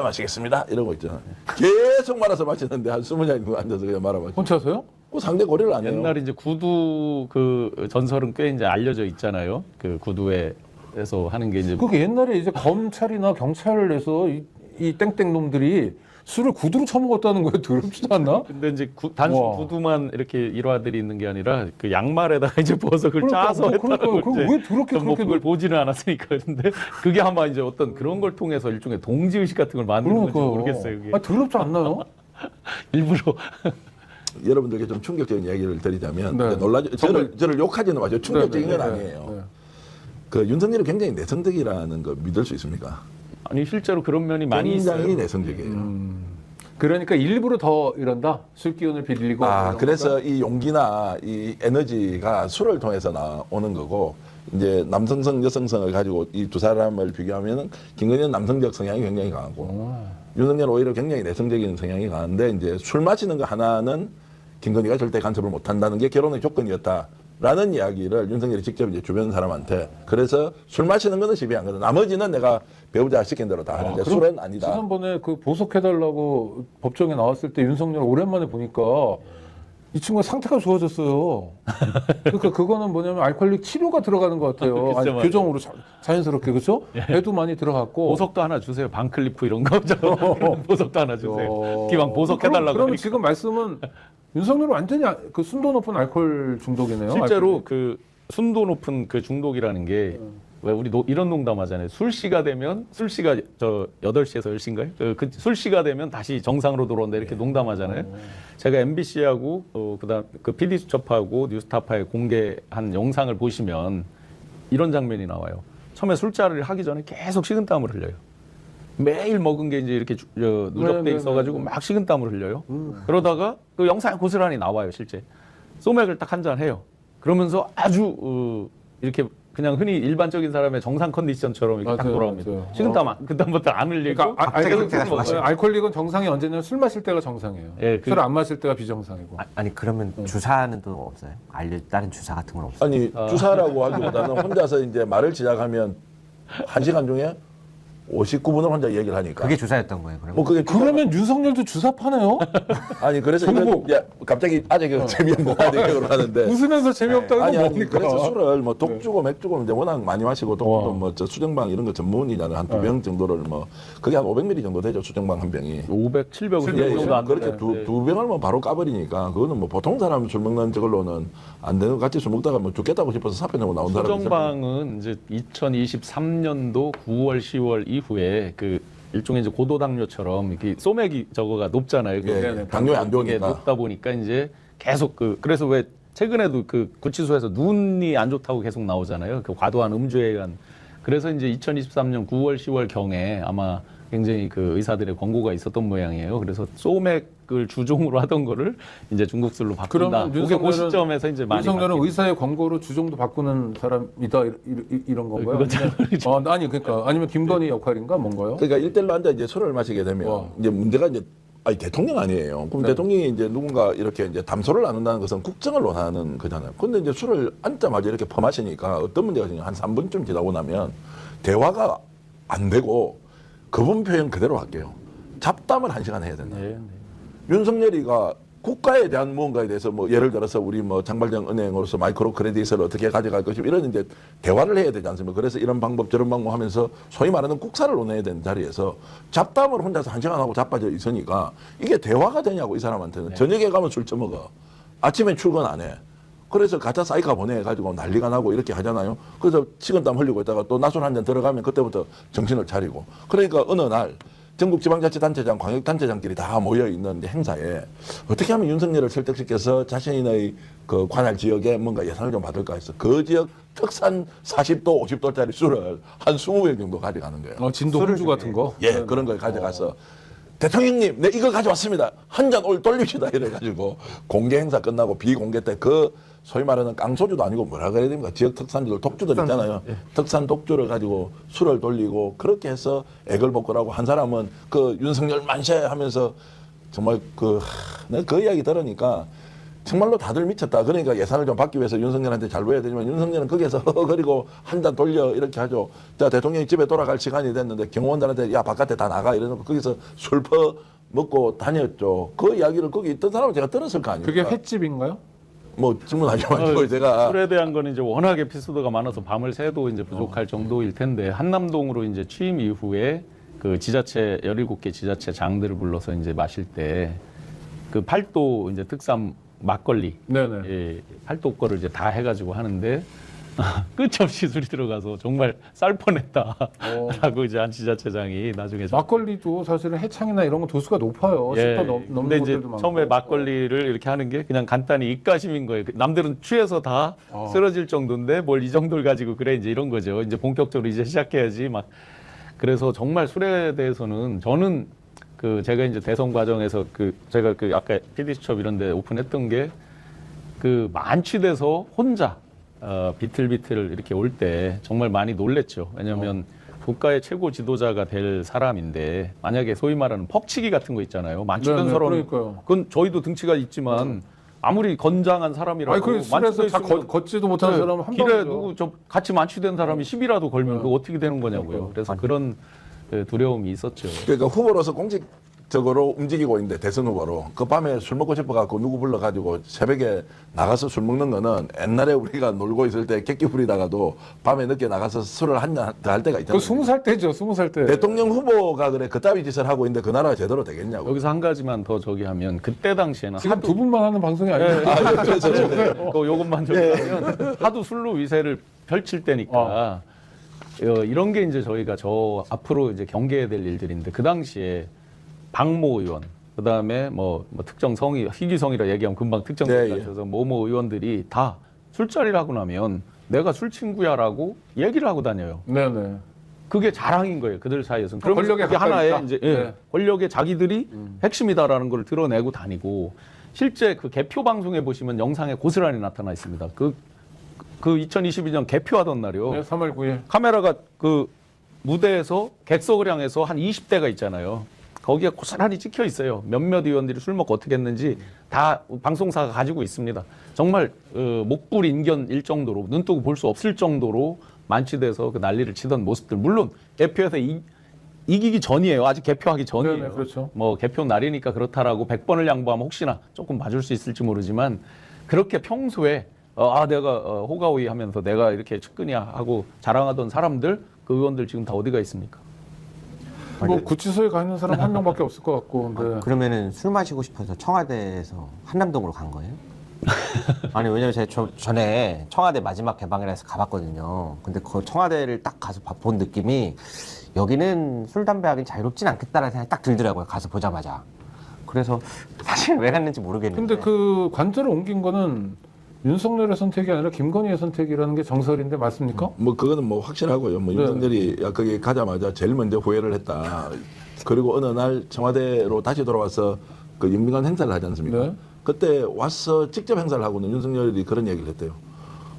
마시겠습니다 이러고 있잖아요. 계속 말아서 마시는데 한 20잔 앉아서 그냥 말아 마시고. 혼자서요? 그 상대 고려를 안 해요. 옛날에 이제 구두 그 전설은 꽤 이제 알려져 있잖아요. 그 구두에서 하는 게 이제 그게 옛날에 이제 검찰이나 경찰에서 이 땡땡 놈들이 술을 구두로 처먹었다는 거에 더럽지도 않나? 근데 이제 단순 와. 구두만 이렇게 일화들이 있는 게 아니라 그 양말에다가 이제 버섯을 그러니까, 짜서 그러니까요. 그럼 왜 그렇게 뭐 그렇게 그걸 보지는 않았으니까 근데 그게 아마 이제 어떤 그런 걸 통해서 일종의 동지 의식 같은 걸 만드는 건지 그러니까요. 모르겠어요. 그게 아, 더럽지 않나요? 일부러 여러분들께 좀 충격적인 얘기를 드리자면 네. 저를 욕하지는 마세요. 충격적인 건 네, 네, 아니에요. 네. 그 윤석열이 굉장히 내성적이라는 거 믿을 수 있습니까? 아니 실제로 그런 면이 많이 굉장히 있어요. 내성적이에요. 그러니까 일부러 더 이런다. 술 기운을 빌리고. 이런 그래서 이 용기나 이 에너지가 술을 통해서 나오는 거고 이제 남성성, 여성성을 가지고 이 두 사람을 비교하면은 김건희는 남성적 성향이 굉장히 강하고 윤석열은 오히려 굉장히 내성적인 성향이 강한데 이제 술 마시는 거 하나는 김건희가 절대 간섭을 못 한다는 게 결혼의 조건이었다라는 이야기를 윤석열이 직접 이제 주변 사람한테 그래서 술 마시는 거는 시비 안 거든 나머지는 내가 배우자 시킨 대로 다 하는데 그럼 술은 아니다. 지난번에 그 보석해달라고 법정에 나왔을 때 윤석열 오랜만에 보니까 이 친구가 상태가 좋아졌어요. 그러니까 그거는 뭐냐면 알코올릭 치료가 들어가는 것 같아요. 글쎄 아니, 말이에요. 교정으로 자연스럽게 그렇죠? 배도 많이 들어갔고. 보석도 하나 주세요. 반클리프 이런 거 보석도 하나 주세요. 기왕 보석 그럼 해달라고. 그러면 하니까. 지금 말씀은 윤석열은 완전히 그 순도 높은 알코올 중독이네요. 실제로 그 순도 높은 그 중독이라는 게 왜 우리 이런 농담하잖아요. 술시가 되면 술시가 저 8시에서 10시인가요? 그 술시가 되면 다시 정상으로 돌아온다 이렇게 농담하잖아요. 제가 MBC하고 그다음 그 PD수첩하고 뉴스타파에 공개한 영상을 보시면 이런 장면이 나와요. 처음에 술자리를 하기 전에 계속 식은땀을 흘려요. 매일 먹은 게 이제 이렇게 누적돼 네, 있어가지고 막 식은땀을 흘려요. 그러다가 그 영상에 고스란히 나와요, 실제. 소맥을 딱 한 잔 해요. 그러면서 아주 이렇게 그냥 흔히 일반적인 사람의 정상 컨디션처럼 이렇게 딱 맞아요, 돌아옵니다. 맞아요. 식은땀 그다음부터 안 흘리고 그러니까 상태가 좋아져요. 알코올릭은 정상이 언제냐면 술 마실 때가 정상이에요. 예, 술 안 마실 때가 비정상이고. 아니 그러면 주사는 또 없어요? 다른 주사 같은 건 없어요? 아니 주사라고 하기보다는 혼자서 이제 말을 시작하면 1시간 중에 59분을 혼자 얘기를 하니까. 그게 주사였던 거예요, 그러면? 뭐 그게 그러면 윤석열도 주사 파네요? 아니 그래서 정보. 이건 갑자기 아재 그 재미없는 아재 개그로 하는데 웃으면서 재미없다고 아니 뭡니까? 그래서 술을 뭐 독주고 맥주고 이제 워낙 많이 마시고 독도 뭐저 수정방 이런 거 전문이잖아요. 한 2병 정도를 뭐 그게 한 500ml 정도 되죠. 수정방 한 병이. 500, 700 예, 정도 안 그렇게 되네. 두 병을 뭐 바로 까버리니까 그거는 뭐 보통 사람 술 먹는 저걸로는 안 되는 거 같이 술 먹다가 뭐 죽겠다고 싶어서 사표 내고 나온 사람이 있어요. 수정방은 이제 2023년도 9월, 10월 이후에 그 일종의 이제 고도당뇨처럼 이렇게 소맥이 저거가 높잖아요. 예, 당뇨에 안 이게 좋으니까. 높다 보니까 이제 계속 그래서 왜 최근에도 그 구치소에서 눈이 안 좋다고 계속 나오잖아요. 그 과도한 음주에 의한. 그래서 이제 2023년 9월, 10월 경에 아마 굉장히 그 의사들의 권고가 있었던 모양이에요. 그래서 소맥을 주종으로 하던 거를 이제 중국 술로 바꾼다. 그러면 그게 그 시점에서 이제 많이 윤석열은 바뀌었죠. 의사의 권고로 주종도 바꾸는 사람이다 이런 건가요? 그건 잘 모르죠. 아니 그러니까 아니면 김건희 역할인가 뭔가요? 그러니까 일대일로 앉아 이제 술을 마시게 되면 와. 이제 문제가 이제 아니 대통령 아니에요. 그럼 네. 대통령이 이제 누군가 이렇게 이제 담소를 나눈다는 것은 국정을 논하는 거잖아요. 근데 이제 술을 앉자마자 이렇게 퍼마시니까 어떤 문제가 생겨요. 한 3분쯤 지나고 나면 대화가 안 되고 그분 표현 그대로 할게요. 잡담을 1시간 해야 된다. 네, 네. 윤석열이가 국가에 대한 무언가에 대해서 뭐 예를 들어서 우리 뭐 장발장 은행으로서 마이크로 크레딧을 어떻게 가져갈 것이고 이런 이제 대화를 해야 되지 않습니까? 그래서 이런 방법 저런 방법 하면서 소위 말하는 국사를 논해야 되는 자리에서 잡담을 혼자서 1시간 하고 자빠져 있으니까 이게 대화가 되냐고 이 사람한테는. 저녁에 가면 술 처먹어. 아침에 출근 안 해. 그래서 가짜 사이카 보내가지고 난리가 나고 이렇게 하잖아요. 그래서 식은땀 흘리고 있다가 또 낮술 한 잔 들어가면 그때부터 정신을 차리고. 그러니까 어느 날 전국 지방자치단체장, 광역단체장끼리 다 모여있는 행사에 어떻게 하면 윤석열을 설득시켜서 자신의 그 관할 지역에 뭔가 예산을 좀 받을까 해서 그 지역 특산 40도, 50도짜리 술을 한 20병 정도 가져가는 거예요. 진도 홍주 같은 거? 예, 그런 걸 가져가서 대통령님, 네 이거 가져왔습니다. 한 잔 올 돌립시다 이래가지고 공개 행사 끝나고 비공개 때 그 소위 말하는 깡소주도 아니고 뭐라 그래야 됩니까? 지역 특산주들 독주들 있잖아요. 특산 독주를 가지고 술을 돌리고 그렇게 해서 애걸복걸하고 한 사람은 그 윤석열 만세 하면서 정말 그 이야기 들으니까 정말로 다들 미쳤다. 그러니까 예산을 좀 받기 위해서 윤석열한테 잘 보여야 되지만 윤석열은 거기에서 그리고 한 잔 돌려 이렇게 하죠. 자, 대통령이 집에 돌아갈 시간이 됐는데 경호원들한테 야 바깥에 다 나가 이러놓고 거기서 술 먹고 다녔죠. 그 이야기를 거기 있던 사람은 제가 들었을 거 아닙니까? 그게 횟집인가요? 뭐 질문하지 마시고 제가 술에 대한 거는 이제 워낙 에피소드가 많아서 밤을 새도 이제 부족할 정도일 텐데 한남동으로 이제 취임 이후에 그 지자체 17개 지자체 장들을 불러서 이제 마실 때 그 팔도 이제 특산 막걸리, 네네. 예, 팔도 거를 이제 다 해가지고 하는데 끝없이 술이 들어가서 정말 쌀 뻔했다라고 이제 한 지자체장이 나중에 막걸리도 사실은 해창이나 이런 거 도수가 높아요. 10도 근데 넘는 이제 것들도 많고. 처음에 막걸리를 이렇게 하는 게 그냥 간단히 입가심인 거예요. 남들은 취해서 다 쓰러질 정도인데 뭘 이 정도를 가지고 그래 이제 이런 거죠. 이제 본격적으로 이제 시작해야지 막. 그래서 정말 술에 대해서는 저는 그 제가 이제 대선 과정에서 그 제가 그 아까 PD수첩 이런 데 오픈했던 게 그 만취돼서 혼자 비틀비틀 이렇게 올 때 정말 많이 놀랬죠. 왜냐하면 국가의 최고 지도자가 될 사람인데 만약에 소위 말하는 퍽치기 같은 거 있잖아요. 만취된 네네, 사람 그러니까요. 그건 저희도 등치가 있지만 아무리 건장한 사람이라도 아니 그 술에서 다 있으면 걷지도 못하는 사람은 한 길에 방이죠. 누구 저 같이 만취된 사람이 시비라도 걸면 그거 어떻게 되는 거냐고요. 그래서 그런 두려움이 있었죠. 그러니까 후보로서 공식적으로 움직이고 있는데 대선 후보로 그 밤에 술 먹고 싶어갖고 누구 불러가지고 새벽에 나가서 술 먹는 거는 옛날에 우리가 놀고 있을 때 객기 부리다가도 밤에 늦게 나가서 술을 한 잔 더 할 때가 그 있잖아요. 20살 때죠. 20살 때. 대통령 후보가 그래 그따위 짓을 하고 있는데 그 나라가 제대로 되겠냐고. 여기서 한 가지만 더 저기 하면 그때 당시에는 지금 두 분만 하는 방송이 아니에요. 요것만 좀 하면 하도 술로 위세를 펼칠 때니까 이런 게 이제 저희가 저 앞으로 이제 경계해야 될 일들인데 그 당시에 박모 의원 그다음에 뭐 특정 성이 희귀성이라 얘기하면 금방 특정 네, 같아서 모모 의원들이 다 술자리를 하고 나면 내가 술 친구야라고 얘기를 하고 다녀요. 네네. 그게 자랑인 거예요. 그들 사이에서는. 그럼 그러면서 권력에 그게 가까이 하나의 있다? 이제 네. 권력의 자기들이 핵심이다라는 걸 드러내고 다니고 실제 그 개표 방송에 보시면 영상에 고스란히 나타나 있습니다. 그 2022년 개표하던 날이요. 네, 3월 9일. 카메라가 그 무대에서 객석을 향해서 한 20대가 있잖아요. 거기에 고스란히 찍혀 있어요. 몇몇 의원들이 술 먹고 어떻게 했는지 다 방송사가 가지고 있습니다. 정말 목불인견일 정도로 눈 뜨고 볼 수 없을 정도로 만취돼서 그 난리를 치던 모습들. 물론 개표에서 이기기 전이에요. 아직 개표하기 전이에요. 네네, 그렇죠. 뭐 개표 날이니까 그렇다라고 100번을 양보하면 혹시나 조금 봐줄 수 있을지 모르지만 그렇게 평소에 내가 호가호위 하면서 내가 이렇게 측근이야 하고 자랑하던 사람들 그 의원들 지금 다 어디가 있습니까? 뭐 구치소에 가 있는 사람 한 명밖에 없을 것 같고. 근데 그러면은 술 마시고 싶어서 청와대에서 한남동으로 간 거예요? 아니 왜냐면 제가 전에 청와대 마지막 개방이라 해서 가봤거든요. 근데 그 청와대를 딱 가서 본 느낌이 여기는 술 담배 하긴 자유롭진 않겠다라는 생각이 딱 들더라고요. 가서 보자마자. 그래서 사실 왜 갔는지 모르겠는데. 근데 그 관절을 옮긴 거는 윤석열의 선택이 아니라 김건희의 선택이라는 게 정설인데 맞습니까? 뭐 그거는 뭐 확실하고요. 뭐 네. 윤석열이 거기 가자마자 제일 먼저 후회를 했다. 그리고 어느 날 청와대로 다시 돌아와서 그 영빈관 행사를 하지 않습니까? 네. 그때 와서 직접 행사를 하고는 윤석열이 그런 얘기를 했대요.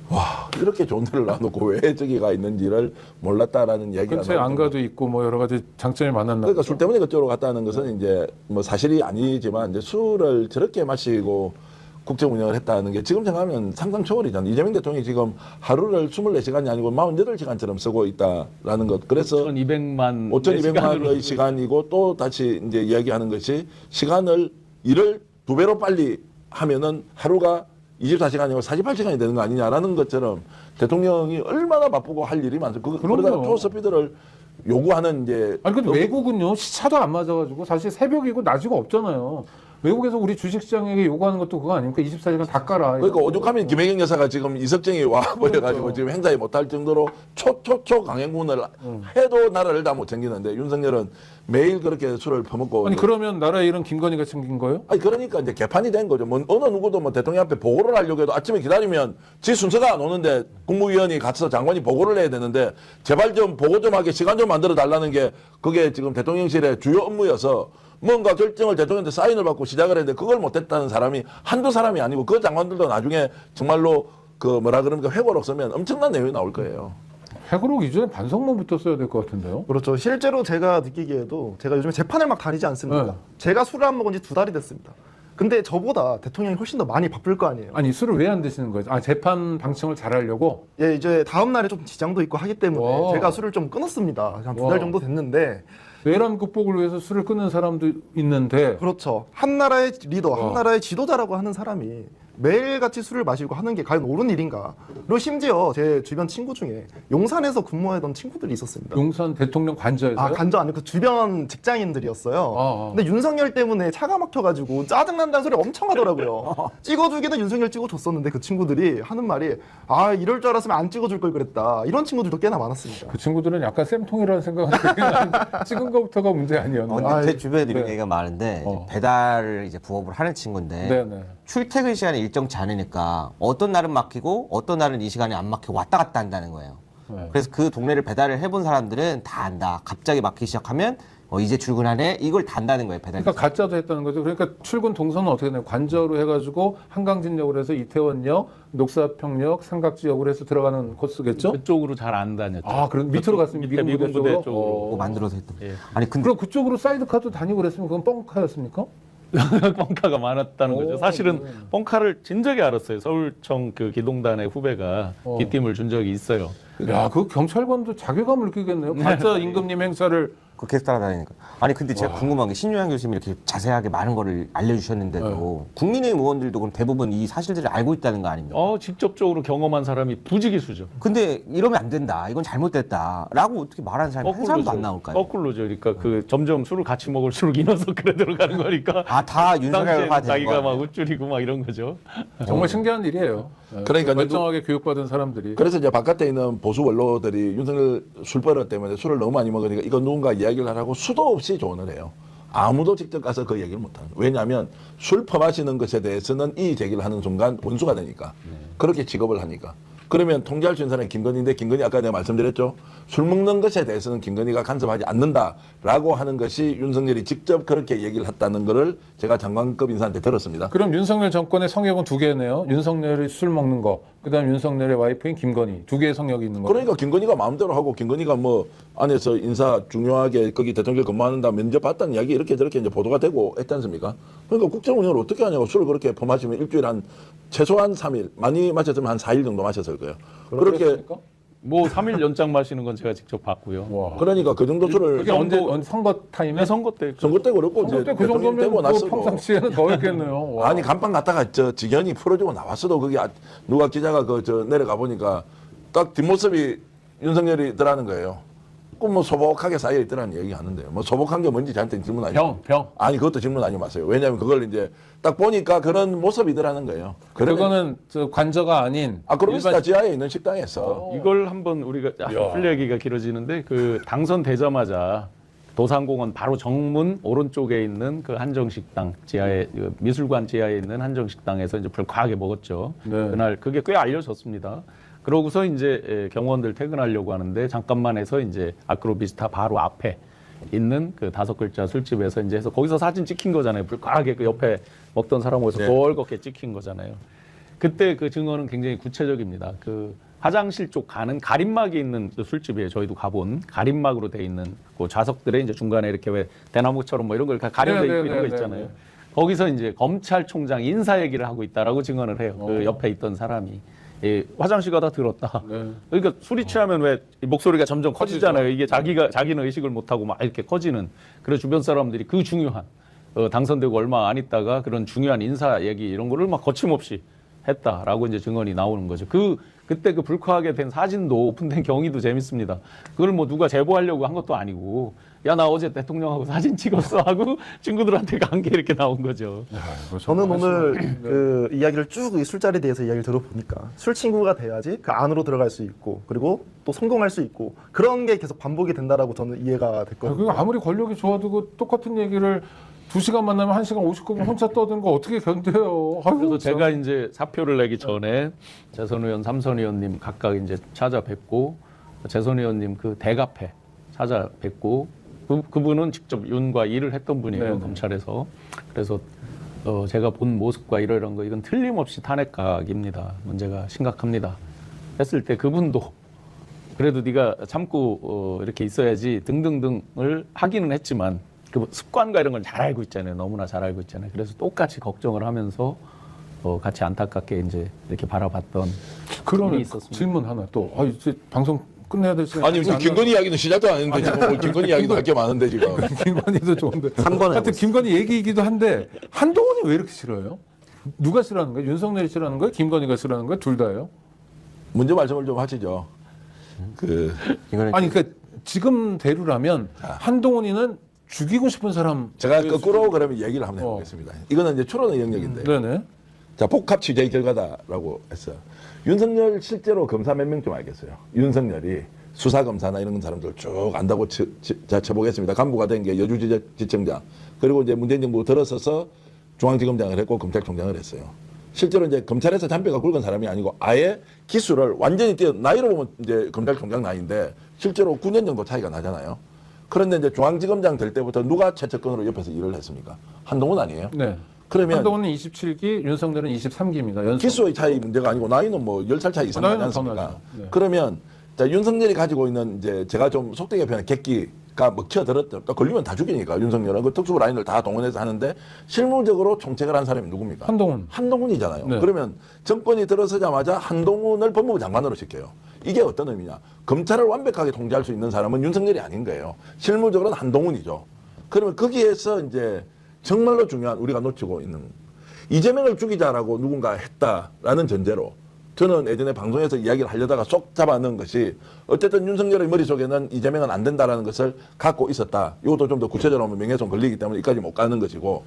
와 이렇게 좋은 데를 놔놓고 왜 저기가 있는지를 몰랐다라는 얘기가 근처에 나오더라고요. 안가도 있고 뭐 여러 가지 장점이 많았나 그러니까 보죠. 술 때문에 그쪽으로 갔다는 것은 이제 뭐 사실이 아니지만 이제 술을 저렇게 마시고 국정 운영을 했다는 게 지금 생각하면 상상 초월이잖아요. 이재명 대통령이 지금 하루를 24시간이 아니고 48시간처럼 쓰고 있다라는 것. 그래서 5,200만의 시간이고 또 다시 이제 이야기하는 것이 일을 2배로 빨리 하면은 하루가 24시간이고 48시간이 되는 거 아니냐라는 것처럼 대통령이 얼마나 바쁘고 할 일이 많습니다. 그러다가 초스피드를 요구하는 이제 아니 근데 외국은요 시차도 안 맞아가지고 사실 새벽이고 낮이고 없잖아요. 외국에서 우리 주식시장에게 요구하는 것도 그거 아닙니까? 24시간 다 깔아. 그러니까 오죽하면 김혜경 여사가 지금 이석정이 와버려가지고 지금 행사에 못할 정도로 초 강행군을 해도 나라를 다 못 챙기는데 윤석열은 매일 그렇게 술을 퍼먹고 아니 그러면 나라의 일은 김건희가 챙긴 거예요? 아니 그러니까 이제 개판이 된 거죠. 뭐 어느 누구도 뭐 대통령 앞에 보고를 하려고 해도 아침에 기다리면 지 순서가 안 오는데 국무위원이 가서 장관이 보고를 해야 되는데 제발 좀 보고 좀 하게 시간 좀 만들어 달라는 게 그게 지금 대통령실의 주요 업무여서 뭔가 결정을 대통령한테 사인을 받고 시작을 했는데 그걸 못했다는 사람이 한두 사람이 아니고 그 장관들도 나중에 정말로 그 뭐라 그럽니까 회고록 쓰면 엄청난 내용이 나올 거예요. 회고록 이전에 반성문부터 써야 될 것 같은데요. 그렇죠. 실제로 제가 느끼기에도 제가 요즘에 재판을 막 다니지 않습니까? 네. 제가 술을 안 먹은 지 2달이 됐습니다. 근데 저보다 대통령이 훨씬 더 많이 바쁠 거 아니에요. 아니 술을 왜 안 드시는 거죠? 아 재판 방청을 잘하려고. 예, 이제 다음 날에 좀 지장도 있고 하기 때문에 와. 제가 술을 좀 끊었습니다. 한 2달 와. 정도 됐는데 내란 극복을 위해서 술을 끊는 사람도 있는데 그렇죠. 한 나라의 리더, 와. 한 나라의 지도자라고 하는 사람이 매일같이 술을 마시고 하는 게 과연 옳은 일인가? 그리고 심지어 제 주변 친구 중에 용산에서 근무하던 친구들이 있었습니다. 용산 대통령 관저에서요? 아, 간저 아니고 그 주변 직장인들이었어요. 아. 근데 윤석열 때문에 차가 막혀가지고 짜증난다는 소리 엄청 하더라고요. 찍어주기는 윤석열 찍어줬었는데 그 친구들이 하는 말이 아 이럴 줄 알았으면 안 찍어줄 걸 그랬다. 이런 친구들도 꽤나 많았습니다. 그 친구들은 약간 쌤통이라는 생각은 들긴 하는데 찍은 것부터가 문제 아니었나? 근데 아, 제 주변에도 이런 네. 얘기가 많은데 어. 이제 배달을 이제 부업을 하는 친구인데 네네. 출퇴근 시간이 일정치 않으니까 어떤 날은 막히고 어떤 날은 이 시간에 안 막히고 왔다 갔다 한다는 거예요. 네. 그래서 그 동네를 배달을 해본 사람들은 다 안다. 갑자기 막히기 시작하면 이제 출근하네. 이걸 다 안다는 거예요. 배달. 그러니까 가짜도 했다는 거죠. 그러니까 출근 동선은 어떻게 되나요? 관저로 해가지고 한강진역으로 해서 이태원역, 녹사평역, 삼각지역으로 해서 들어가는 코스겠죠? 그쪽으로 잘 안 다녔죠. 아, 그럼 밑으로 갔습니다. 밑에 미군 부대 쪽으로. 뭐 만들어서 했던. 예. 아니 근데 그럼 그쪽으로 사이드카도 다니고 그랬으면 그건 뻥카였습니까? 뻥카가 많았다는 오, 거죠. 사실은 네. 뻥카를 진작에 알았어요. 서울청 그 기동단의 후배가 기팀을 준 적이 있어요. 야, 그 경찰관도 자괴감을 느끼겠네요. 가짜 임금님 행사를 그렇게 따라다니니까. 아니 근데 제가 궁금한 게 신유한 교수님이 이렇게 자세하게 많은 거를 알려주셨는데도 국민의힘 의원들도 그럼 대부분 이 사실들을 알고 있다는 거 아닙니까? 직접적으로 경험한 사람이 부지기수죠. 근데 이러면 안 된다. 이건 잘못됐다라고 어떻게 말하는 사람이 한 사람도 안 나올까요? 거꾸로죠. 그러니까 그 점점 술을 같이 먹을수록 인원석그래 들어가는 거니까. 아, 다 윤석열화 되는 자기가 거야. 막 우쭐이고 막 이런 거죠. 정말 신기한 일이에요. 그러니까 멀쩡하게 교육받은 사람들이. 그래서 이제 바깥에 있는 보수 원로들이 윤석열 술버릇 때문에 술을 너무 많이 먹으니까 이거 누군가 이야기를 하라고 수도 없이 조언을 해요. 아무도 직접 가서 그 얘기를 못하는 거예요. 왜냐하면 술 퍼마시는 것에 대해서는 이의 제기를 하는 순간 원수가 되니까. 그렇게 직업을 하니까. 그러면 통제할 수 있는 사람이 김건희인데 김건희 아까 내가 말씀드렸죠. 술 먹는 것에 대해서는 김건희가 간섭하지 않는다라고 하는 것이 윤석열이 직접 그렇게 얘기를 했다는 거를 제가 장관급 인사한테 들었습니다. 그럼 윤석열 정권의 성역은 두 개네요. 윤석열이 술 먹는 거, 그다음 윤석열의 와이프인 김건희 두 개의 성역이 있는 거. 그러니까 김건희가 마음대로 하고 김건희가 뭐 안에서 인사 중요하게 거기 대통령 근무하는다 면접 봤다는 이야기 이렇게 저렇게 이제 보도가 되고 했지 않습니까? 그러니까 국정 운영을 어떻게 하냐고 술을 그렇게 퍼마시면 일주일에 한 최소한 3일 많이 마셨으면 한 4일 정도 마셨을 거예요. 그렇게 그랬습니까? 뭐 3일 연장 마시는 건 제가 직접 봤고요. 와. 그러니까 그 정도 술을 그게 언제 선거 타임에? 네, 선거 때 선거 때 그렇고 선거 이제 때 그 대통령 정도면 되고 뭐 나서도 평상시에는 더 했겠네요. 와. 아니 간판 갔다가 저 직연이 풀어주고 나왔어도 그게 누가 기자가 그 저 내려가 보니까 딱 뒷모습이 윤석열이더라는 거예요. 꼭 뭐 소복하게 쌓여 있더라는 얘기 하는데요. 뭐 소복한 게 뭔지 저한테 질문 아니고. 병. 아니 그것도 질문 아니고 마세요. 왜냐하면 그걸 이제 딱 보니까 그런 모습이더라는 거예요. 그러면- 그거는 저 관저가 아닌 아크로비스타 지하에 있는 식당에서 이걸 한번 우리가 풀 얘기가 길어지는데 그 당선되자마자 도산공원 바로 정문 오른쪽에 있는 그 한정식당 지하에 그 미술관 지하에 있는 한정식당에서 이제 불쾌하게 먹었죠. 네. 그날 그게 꽤 알려졌습니다. 그러고서 이제 경호원들 퇴근하려고 하는데 잠깐만 해서 이제 아크로비스타 바로 앞에 있는 그 5글자 술집에서 이제 해서 거기서 사진 찍힌 거잖아요. 불쾌하게 그 옆에 먹던 사람에서 꼴겁게 찍힌 거잖아요. 그때 그 증언은 굉장히 구체적입니다. 그 화장실 쪽 가는 가림막이 있는 그 술집이에요. 저희도 가본 가림막으로 돼 있는 그 좌석들에 이제 중간에 이렇게 왜 대나무처럼 뭐 이런 걸 가려져 있고 이런 거 있잖아요. 거기서 이제 검찰총장 인사 얘기를 하고 있다라고 증언을 해요. 그 옆에 있던 사람이. 예, 화장실 가다 들었다. 네. 그러니까 술이 취하면 왜 목소리가 점점 커지잖아요. 이게 자기는 의식을 못하고 막 이렇게 커지는. 그래서 주변 사람들이 그 중요한 당선되고 얼마 안 있다가 그런 중요한 인사 얘기 이런 거를 막 거침없이 했다라고 이제 증언이 나오는 거죠. 그때 그 불쾌하게 된 사진도 오픈된 경위도 재밌습니다. 그걸 뭐 누가 제보하려고 한 것도 아니고 야 나 어제 대통령하고 사진 찍었어 하고 친구들한테 간 게 이렇게 나온 거죠. 저는 오늘 그 이야기를 쭉 이 술자리에 대해서 이야기를 들어보니까 술 친구가 돼야지 그 안으로 들어갈 수 있고 그리고 또 성공할 수 있고 그런 게 계속 반복이 된다라고 저는 이해가 됐거든요. 아무리 권력이 좋아도 그 똑같은 얘기를 2시간 만나면 1시간 59분 혼자 떠든 거 어떻게 견뎌요? 아유, 그래서 참. 제가 이제 사표를 내기 전에 재선 의원, 삼선 의원님 각각 이제 찾아뵙고 재선 의원님 그 대갑에 찾아뵙고 그분은 직접 윤과 일을 했던 분이에요. 네네. 검찰에서. 그래서 제가 본 모습과 이런 거 이건 틀림없이 탄핵각입니다. 문제가 심각합니다. 했을 때 그분도 그래도 네가 참고 이렇게 있어야지 등등등을 하기는 했지만 그 습관과 이런 걸 잘 알고 있잖아요. 너무나 잘 알고 있잖아요. 그래서 똑같이 걱정을 하면서 같이 안타깝게 이제 이렇게 바라봤던 일이 그러면 있었습니다. 질문 하나 또. 이제 방송 끝내야 될 시간. 아니 지금 김건희 이야기는 시작도 안 했는데 지금 뭐 김건희 이야기도 할 게 많은데 지금. 김건희도 좋은데. 3번에 하여튼 김건희 얘기이기도 한데 한동훈이 왜 이렇게 싫어요? 누가 싫어하는 거예요? 윤석열이 싫어하는 거예요? 김건희가 싫어하는 거예요? 둘 다예요? 먼저 말씀을 좀 하시죠. 이거는 아니 그러니까 지금대로라면 한동훈이는 죽이고 싶은 사람. 제가 거꾸로 그러면 얘기를 한번 해보겠습니다. 이거는 이제 추론의 영역인데. 네네. 자, 복합 취재 결과다라고 했어요. 윤석열 실제로 검사 몇 명 좀 알겠어요. 윤석열이 수사검사나 이런 사람들 쭉 안다고 쳐보겠습니다. 간부가 된 게 여주지청장. 그리고 이제 문재인 정부 들어서서 중앙지검장을 했고 검찰총장을 했어요. 실제로 이제 검찰에서 잔뼈가 굵은 사람이 아니고 아예 기술을 완전히 나이로 보면 이제 검찰총장 나이인데 실제로 9년 정도 차이가 나잖아요. 그런데 이제 중앙지검장 될 때부터 누가 최측근으로 옆에서 일을 했습니까? 한동훈 아니에요? 네. 그러면 한동훈은 27기, 윤석열은 23기입니다. 연속. 기수의 차이 문제가 아니고 나이는 뭐 10살 차이 이상 나지 나이는 더 않습니까? 나죠. 네. 그러면 자, 윤석열이 가지고 있는 이제 제가 좀 속되게 표현한 객기가 먹혀들었죠. 또 걸리면 다 죽이니까 윤석열은 그 특수부 라인을 다 동원해서 하는데 실무적으로 총책을 한 사람이 누굽니까? 한동훈. 한동훈이잖아요. 네. 그러면 정권이 들어서자마자 한동훈을 법무부 장관으로 시켜요. 이게 어떤 의미냐? 검찰을 완벽하게 통제할 수 있는 사람은 윤석열이 아닌 거예요. 실무적으로는 한동훈이죠. 그러면 거기에서 이제 정말로 중요한 우리가 놓치고 있는 이재명을 죽이자라고 누군가 했다라는 전제로 저는 예전에 방송에서 이야기를 하려다가 쏙 잡아넣은 것이 어쨌든 윤석열의 머릿속에는 이재명은 안 된다라는 것을 갖고 있었다. 이것도 좀 더 구체적으로 하면 명예훼손 걸리기 때문에 이까지 못 가는 것이고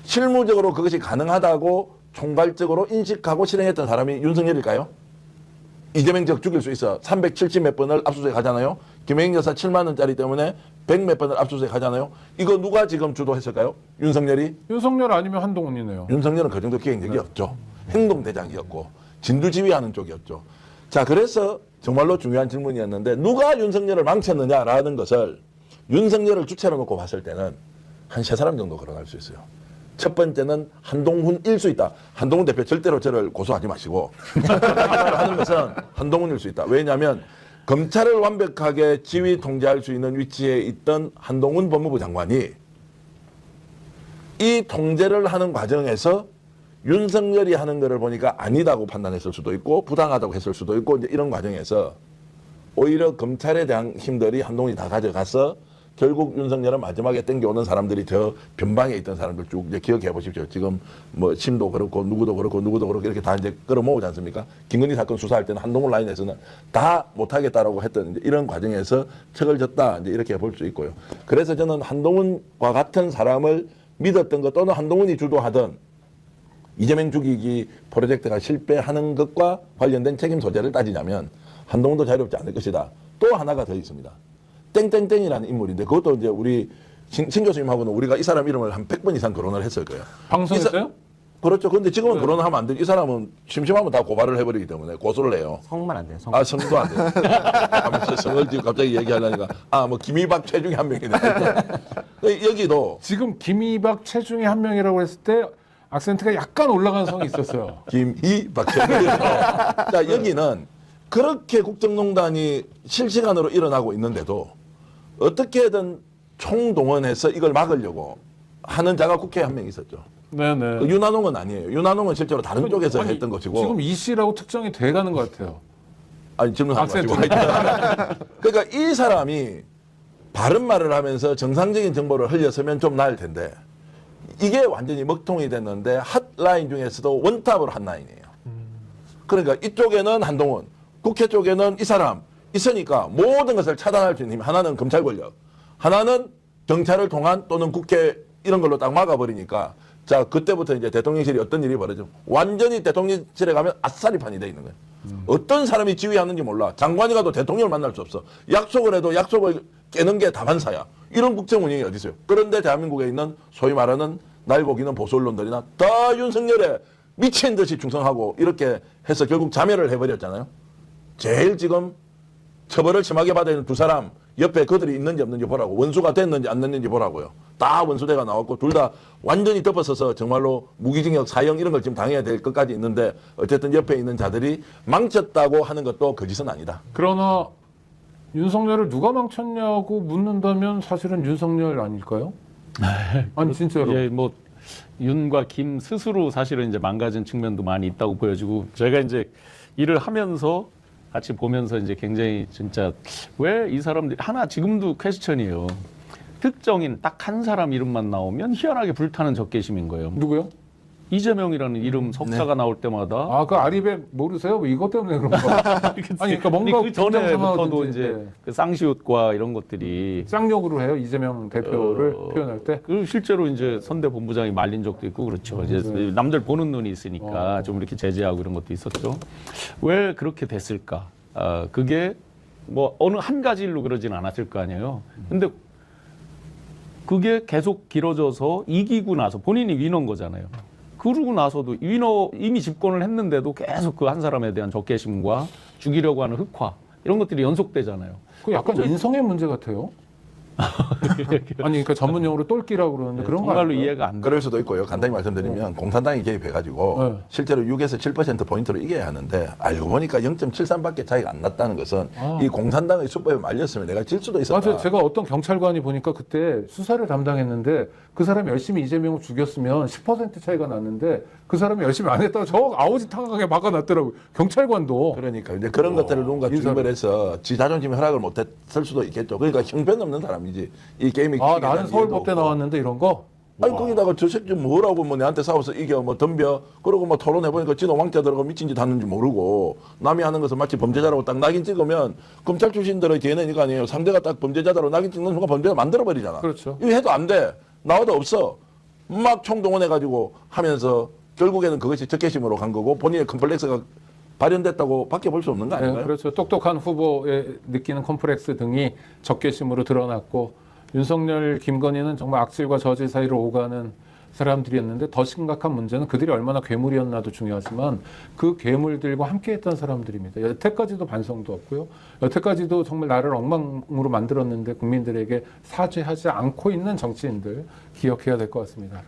실무적으로 그것이 가능하다고 총괄적으로 인식하고 실행했던 사람이 윤석열일까요? 이재명 적 죽일 수 있어. 370 몇 번을 압수수색 하잖아요. 김혜경 여사 7만 원짜리 때문에 100 몇 번을 압수수색 하잖아요. 이거 누가 지금 주도했을까요? 윤석열이? 윤석열 아니면 한동훈이네요. 윤석열은 그 정도 기획력이 없죠. 행동대장이었고 진두지휘하는 쪽이었죠. 자, 그래서 정말로 중요한 질문이었는데 누가 윤석열을 망쳤느냐라는 것을 윤석열을 주체로 놓고 봤을 때는 한 세 사람 정도 거론할 수 있어요. 첫 번째는 한동훈일 수 있다. 한동훈 대표 절대로 저를 고소하지 마시고 하는 것은 한동훈일 수 있다. 왜냐하면 검찰을 완벽하게 지휘 통제할 수 있는 위치에 있던 한동훈 법무부 장관이 이 통제를 하는 과정에서 윤석열이 하는 것을 보니까 아니다고 판단했을 수도 있고 부당하다고 했을 수도 있고 이제 이런 과정에서 오히려 검찰에 대한 힘들이 한동훈이 다 가져가서 결국 윤석열은 마지막에 땡겨오는 사람들이 저 변방에 있던 사람들 쭉 이제 기억해 보십시오. 지금 뭐 심도 그렇고 누구도 그렇고 이렇게 다 이제 끌어모으지 않습니까? 김건희 사건 수사할 때는 한동훈 라인에서는 다 못하겠다라고 했던 이제 이런 과정에서 척을 졌다 이제 이렇게 볼 수 있고요. 그래서 저는 한동훈과 같은 사람을 믿었던 것 또는 한동훈이 주도하던 이재명 죽이기 프로젝트가 실패하는 것과 관련된 책임 소재를 따지자면 한동훈도 자유롭지 않을 것이다. 또 하나가 더 있습니다. 땡땡땡이라는 인물인데 그것도 이제 우리 신 교수님하고는 우리가 이 사람 이름을 한 100번 이상 거론을 했을 거예요. 방송했어요? 그렇죠. 그런데 지금은 거론하면 안 되죠. 이 사람은 심심하면 다 고발을 해버리기 때문에 고소를 해요. 성만 안 돼요. 성. 아, 성도 안 돼요. 성을 지금 갑자기 얘기하려니까 뭐 김이박 최중에 한 명이네. 여기도 지금 김이박 체중의 한 명이라고 했을 때 악센트가 약간 올라간 성이 있었어요. 김이박 최중. 자, 여기는 그렇게 국정농단이 실시간으로 일어나고 있는데도 어떻게든 총동원해서 이걸 막으려고 하는 자가 국회에 한 명 있었죠. 네네. 그 윤한홍은 아니에요. 윤한홍은 실제로 다른 쪽에서 아니, 했던 것이고. 지금 이 씨라고 특정이 돼가는 것 같아요. 아니 질문하지 마시고. 그러니까 이 사람이 바른 말을 하면서 정상적인 정보를 흘렸으면 좀 나을 텐데 이게 완전히 먹통이 됐는데 핫라인 중에서도 원탑으로 핫라인이에요. 그러니까 이쪽에는 한동훈, 국회 쪽에는 이 사람 있으니까 모든 것을 차단할 수 있는 힘. 하나는 검찰 권력, 하나는 경찰을 통한 또는 국회 이런 걸로 딱 막아버리니까 자 그때부터 이제 대통령실이 어떤 일이 벌어져 완전히 대통령실에 가면 아싸리판이 돼 있는 거예요. 어떤 사람이 지휘하는지 몰라. 장관이 가도 대통령을 만날 수 없어. 약속을 해도 약속을 깨는 게 다반사야. 이런 국정 운영이 어디 있어요. 그런데 대한민국에 있는 소위 말하는 날고기는 보수 언론들이나 다 윤석열에 미친 듯이 충성하고 이렇게 해서 결국 자멸을 해버렸잖아요. 제일 지금 처벌을 심하게 받아야 되는 두 사람 옆에 그들이 있는지 없는지 보라고, 원수가 됐는지 안 됐는지 보라고요. 다 원수대가 나왔고 둘 다 완전히 덮어서서 정말로 무기징역, 사형 이런 걸 지금 당해야 될 것까지 있는데 어쨌든 옆에 있는 자들이 망쳤다고 하는 것도 거짓은 아니다. 그러나 윤석열을 누가 망쳤냐고 묻는다면 사실은 윤석열 아닐까요? 아니 진짜로. 예, 뭐 윤과 김 스스로 사실은 이제 망가진 측면도 많이 있다고 보여지고 제가 이제 일을 하면서 같이 보면서 이제 굉장히 진짜 왜 이 사람들이 하나 지금도 퀘스천이에요. 특정인 딱 한 사람 이름만 나오면 희한하게 불타는 적개심인 거예요. 누구요? 이재명이라는 이름 석자가 나올 때마다 아, 그 아리백 모르세요? 뭐 이것 때문에 그런 거. 아니, 그러니까 뭔가 그 전에부터도 긴장sam하든지, 이제 네. 그 쌍시옷과 이런 것들이 쌍욕으로 해요 이재명 대표를 표현할 때. 그 실제로 이제 선대 본부장이 말린 적도 있고 그렇죠. 이제 남들 보는 눈이 있으니까 좀 이렇게 제재하고 이런 것도 있었죠. 왜 그렇게 됐을까? 그게 뭐 어느 한 가지 일로 그러진 않았을 거 아니에요. 근데 그게 계속 길어져서 이기고 나서 본인이 위너인 거잖아요. 그러고 나서도 위너 이미 집권을 했는데도 계속 그 한 사람에 대한 적개심과 죽이려고 하는 흑화 이런 것들이 연속되잖아요. 그 약간 인성의 문제 같아요. 아니 그러니까 전문용어로 똘끼라고 그러는데 그런 거 정말로 아닐까요? 이해가 안 돼. 그럴 수도 있고요. 간단히 말씀드리면 공산당이 개입해가지고 네. 실제로 6에서 7% 포인트로 이겨야 하는데 알고 보니까 0.73밖에 차이가 안 났다는 것은 이 공산당의 수법에 말렸으면 내가 질 수도 있었다. 맞아요. 제가 어떤 경찰관이 보니까 그때 수사를 담당했는데 그 사람이 열심히 이재명을 죽였으면 10% 차이가 났는데 그 사람이 열심히 안 했다고 저 아우지탕하게 막아놨더라고요. 경찰관도. 그러니까 이제 그런 것들을 누군가 인사를. 주입을 해서 지 자존심에 허락을 못했을 수도 있겠죠. 그러니까 형편없는 사람이지 이 게임이. 아 나는 서울법대 나왔는데 이런 거? 아니 거기다가 저 새끼 뭐라고 뭐 내한테 싸워서 이겨 뭐 덤벼 그러고 뭐 토론해 보니까 지는 왕자 들어가 미친 짓 하는지 모르고 남이 하는 것을 마치 범죄자라고 딱 낙인 찍으면 검찰 출신들의 DNA 가 아니에요. 상대가 딱 범죄자다라고 낙인 찍는 순간 범죄자 만들어 버리잖아. 그렇죠. 이거 해도 안 돼. 나와도 없어. 막 총동원해 가지고 하면서 결국에는 그것이 적개심으로 간 거고 본인의 컴플렉스가 발현됐다고 밖에 볼 수 없는 거 네, 아닌가요? 그렇죠. 똑똑한 후보에 느끼는 컴플렉스 등이 적개심으로 드러났고 윤석열, 김건희는 정말 악질과 저질 사이로 오가는 사람들이었는데 더 심각한 문제는 그들이 얼마나 괴물이었나도 중요하지만 그 괴물들과 함께했던 사람들입니다. 여태까지도 반성도 없고요. 여태까지도 정말 나를 엉망으로 만들었는데 국민들에게 사죄하지 않고 있는 정치인들 기억해야 될 것 같습니다.